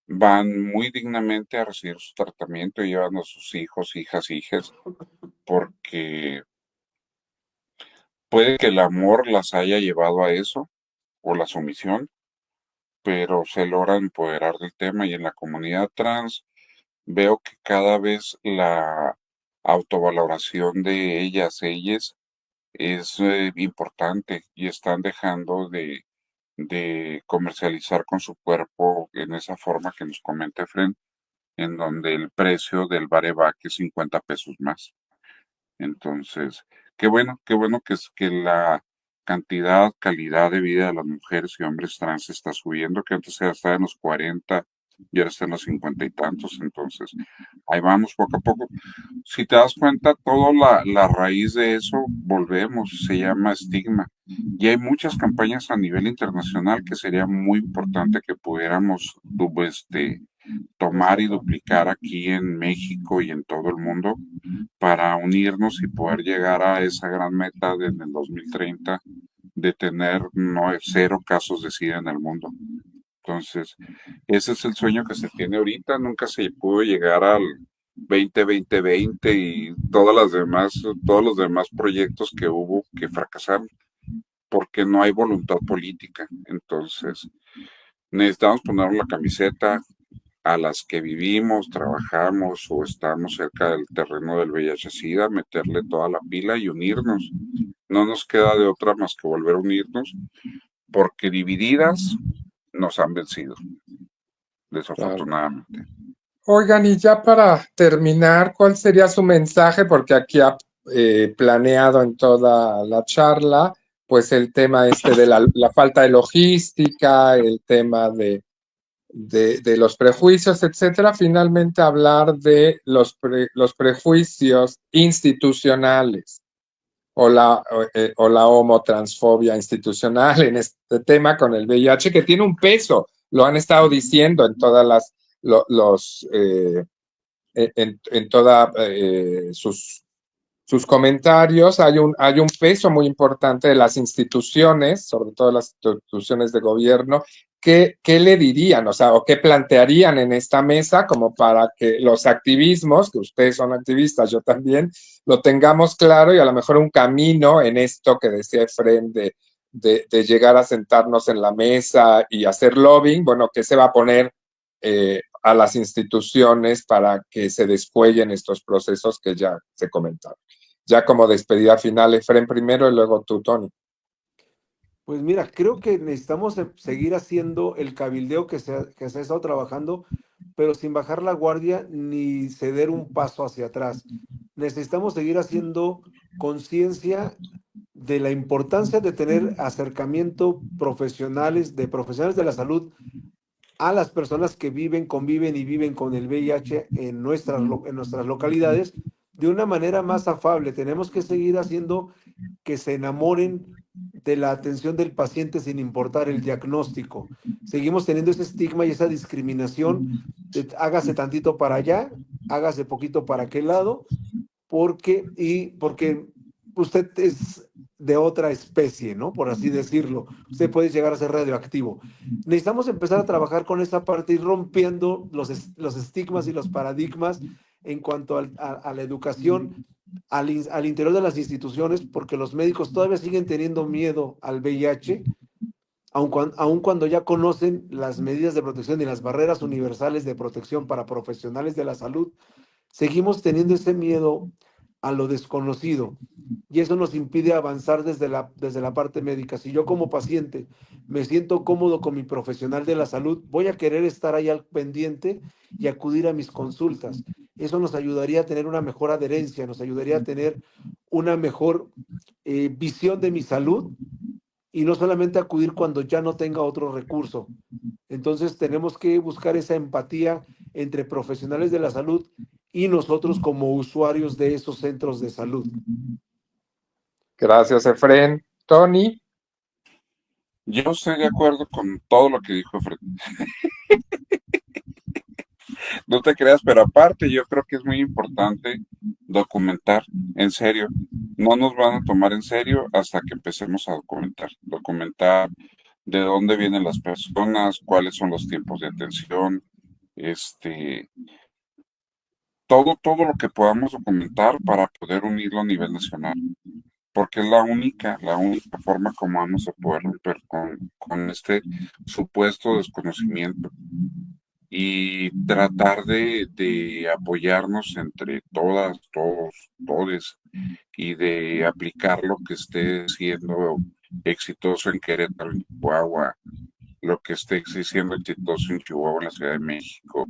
van muy dignamente a recibir su tratamiento, llevando a sus hijos, hijas, hijas, porque puede que el amor las haya llevado a eso, o la sumisión, pero se logra empoderar del tema y en la comunidad trans veo que cada vez la autovaloración de ellas es importante y están dejando de comercializar con su cuerpo en esa forma que nos comenta Efren, en donde el precio del bareback es 50 pesos más. Entonces, qué bueno que es que la cantidad, calidad de vida de las mujeres y hombres trans está subiendo, que antes estaba en los 40 y ahora está en los 50 y tantos. Entonces, ahí vamos poco a poco. Si te das cuenta, toda la raíz de eso, volvemos, se llama estigma. Y hay muchas campañas a nivel internacional que sería muy importante que pudiéramos tomar y duplicar aquí en México y en todo el mundo para unirnos y poder llegar a esa gran meta en el 2030 de tener cero casos de SIDA en el mundo. Entonces, ese es el sueño que se tiene ahorita. Nunca se pudo llegar al 20-20-20 y todos los demás proyectos que hubo que fracasaron porque no hay voluntad política. Entonces, necesitamos poner la camiseta a las que vivimos, trabajamos o estamos cerca del terreno del VIH-Sida, meterle toda la pila y unirnos. No nos queda de otra más que volver a unirnos, porque divididas nos han vencido, Claro. desafortunadamente. Oigan, y ya para terminar, ¿cuál sería su mensaje? Porque aquí ha planeado en toda la charla, pues el tema este de la falta de logística, el tema de los prejuicios, etcétera. Finalmente hablar de los prejuicios institucionales o la homotransfobia institucional en este tema con el VIH, que tiene un peso, lo han estado diciendo en todas en toda sus comentarios. Hay un peso muy importante de las instituciones, sobre todo las instituciones de gobierno. ¿Qué le dirían, o sea, o qué plantearían en esta mesa como para que los activismos, que ustedes son activistas, yo también, lo tengamos claro y a lo mejor un camino en esto que decía Efren de llegar a sentarnos en la mesa y hacer lobbying? Bueno, ¿qué se va a poner a las instituciones para que se descuellen estos procesos que ya se comentaron? Ya como despedida final, Efren primero y luego tú, Tony. Pues mira, creo que necesitamos seguir haciendo el cabildeo que se ha estado trabajando, pero sin bajar la guardia ni ceder un paso hacia atrás. Necesitamos seguir haciendo conciencia de la importancia de tener acercamiento de profesionales de la salud a las personas que viven, conviven y viven con el VIH en nuestras localidades de una manera más afable. Tenemos que seguir haciendo que se enamoren de la atención del paciente sin importar el diagnóstico. Seguimos teniendo ese estigma y esa discriminación de hágase tantito para allá, hágase poquito para aquel lado, porque usted es de otra especie, ¿no? Por así decirlo. Usted puede llegar a ser radioactivo. Necesitamos empezar a trabajar con esta parte y rompiendo los estigmas y los paradigmas en cuanto a la educación al interior de las instituciones, porque los médicos todavía siguen teniendo miedo al VIH, aun cuando ya conocen las medidas de protección y las barreras universales de protección para profesionales de la salud. Seguimos teniendo ese miedo a lo desconocido y eso nos impide avanzar desde la parte médica. Si yo como paciente me siento cómodo con mi profesional de la salud, voy a querer estar ahí al pendiente y acudir a mis consultas. Eso nos ayudaría a tener una mejor adherencia, nos ayudaría a tener una mejor visión de mi salud y no solamente acudir cuando ya no tenga otro recurso. Entonces tenemos que buscar esa empatía entre profesionales de la salud y nosotros como usuarios de esos centros de salud. Gracias, Efren. Tony. Yo estoy de acuerdo con todo lo que dijo Fred. No te creas, pero aparte yo creo que es muy importante documentar, en serio. No nos van a tomar en serio hasta que empecemos a documentar. Documentar de dónde vienen las personas, cuáles son los tiempos de atención, este, todo lo que podamos documentar para poder unirlo a nivel nacional. Porque es la única forma como vamos a poder romper con este supuesto desconocimiento y tratar de apoyarnos entre todas, todos, todes y de aplicar lo que esté siendo exitoso en Querétaro, en Chihuahua, lo que esté siendo exitoso en Chihuahua, en la Ciudad de México.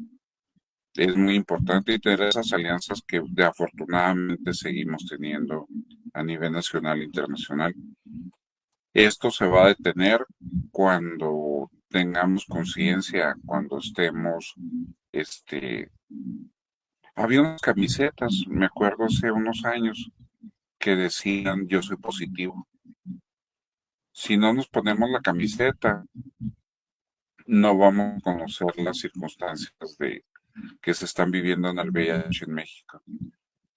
Es muy importante y tener esas alianzas que afortunadamente seguimos teniendo a nivel nacional e internacional. Esto se va a detener cuando tengamos conciencia, cuando estemos, había unas camisetas, me acuerdo hace unos años, que decían yo soy positivo. Si no nos ponemos la camiseta, no vamos a conocer las circunstancias que se están viviendo en el VIH en México.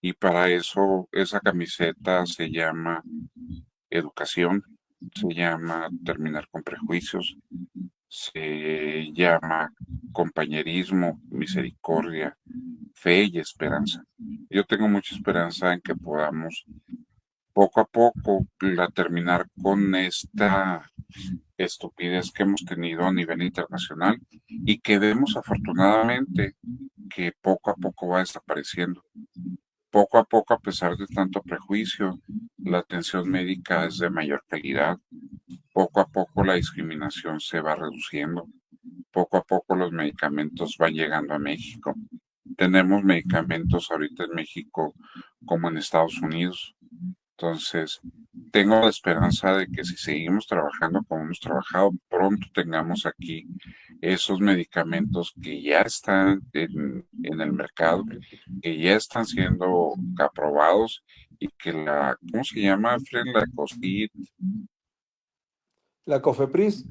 Y para eso esa camiseta se llama educación, se llama terminar con prejuicios, se llama compañerismo, misericordia, fe y esperanza. Yo tengo mucha esperanza en que podamos poco a poco terminar con esta estupidez que hemos tenido a nivel internacional y que vemos afortunadamente que poco a poco va desapareciendo. Poco a poco, a pesar de tanto prejuicio, la atención médica es de mayor calidad. Poco a poco la discriminación se va reduciendo. Poco a poco los medicamentos van llegando a México. Tenemos medicamentos ahorita en México como en Estados Unidos. Entonces, tengo la esperanza de que si seguimos trabajando como hemos trabajado, pronto tengamos aquí esos medicamentos que ya están en el mercado, que ya están siendo aprobados y que ¿cómo se llama, Fred? La COFEPRIS.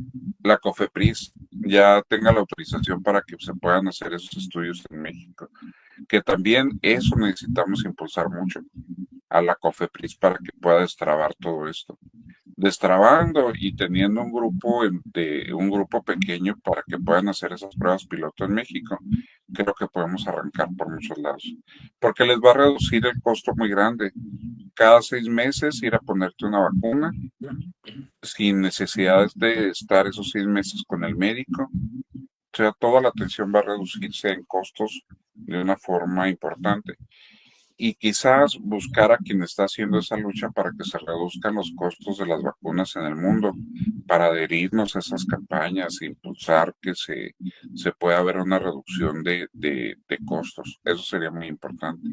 La COFEPRIS ya tenga la autorización para que se puedan hacer esos estudios en México. Que también eso necesitamos impulsar mucho a la COFEPRIS para que pueda destrabar todo esto. Destrabando y teniendo un grupo pequeño para que puedan hacer esas pruebas piloto en México, creo que podemos arrancar por muchos lados, porque les va a reducir el costo muy grande. Cada 6 meses ir a ponerte una vacuna sin necesidad de estar esos 6 meses con el médico. O sea, toda la atención va a reducirse en costos de una forma importante. Y quizás buscar a quien está haciendo esa lucha para que se reduzcan los costos de las vacunas en el mundo, para adherirnos a esas campañas e impulsar que se pueda ver una reducción de costos. Eso sería muy importante.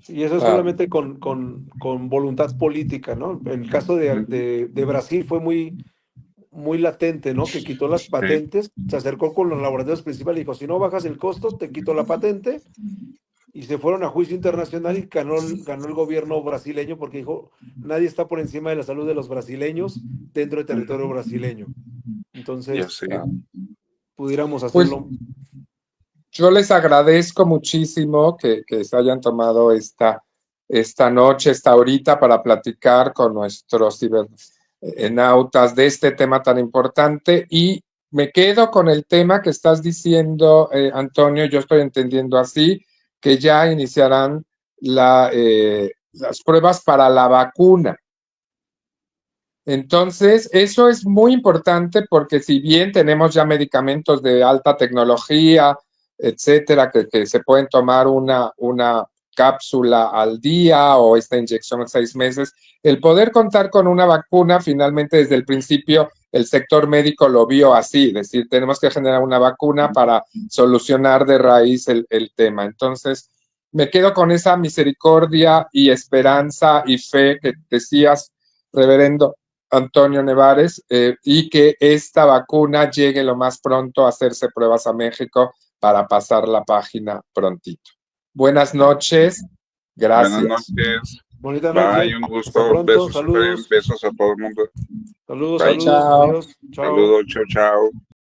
Y eso es solamente con voluntad política, ¿no? En el caso de Brasil fue muy latente, ¿no? Que quitó las patentes, se acercó con los laboratorios principales y dijo, si no bajas el costo, te quito la patente. Y se fueron a juicio internacional y ganó el gobierno brasileño porque dijo, nadie está por encima de la salud de los brasileños dentro del territorio brasileño. Entonces, pudiéramos hacerlo. Pues, yo les agradezco muchísimo que se hayan tomado esta noche, esta horita para platicar con nuestros cibernautas de este tema tan importante y me quedo con el tema que estás diciendo, Antonio, yo estoy entendiendo así, que ya iniciarán las pruebas para la vacuna. Entonces, eso es muy importante porque si bien tenemos ya medicamentos de alta tecnología, etcétera, que se pueden tomar una cápsula al día o esta inyección en 6 meses, el poder contar con una vacuna, finalmente desde el principio el sector médico lo vio así, es decir, tenemos que generar una vacuna para solucionar de raíz el tema. Entonces, me quedo con esa misericordia y esperanza y fe que decías, reverendo Antonio Nevares, y que esta vacuna llegue lo más pronto a hacerse pruebas a México para pasar la página prontito. Buenas noches, Buenas gracias. noches. Bonita Bye, noche. un Hasta gusto. pronto. Besos, Saludos. besos a todo el mundo. Saludos, Bye. saludos. Chao. Adiós. Chao. Saludos, chao, chao.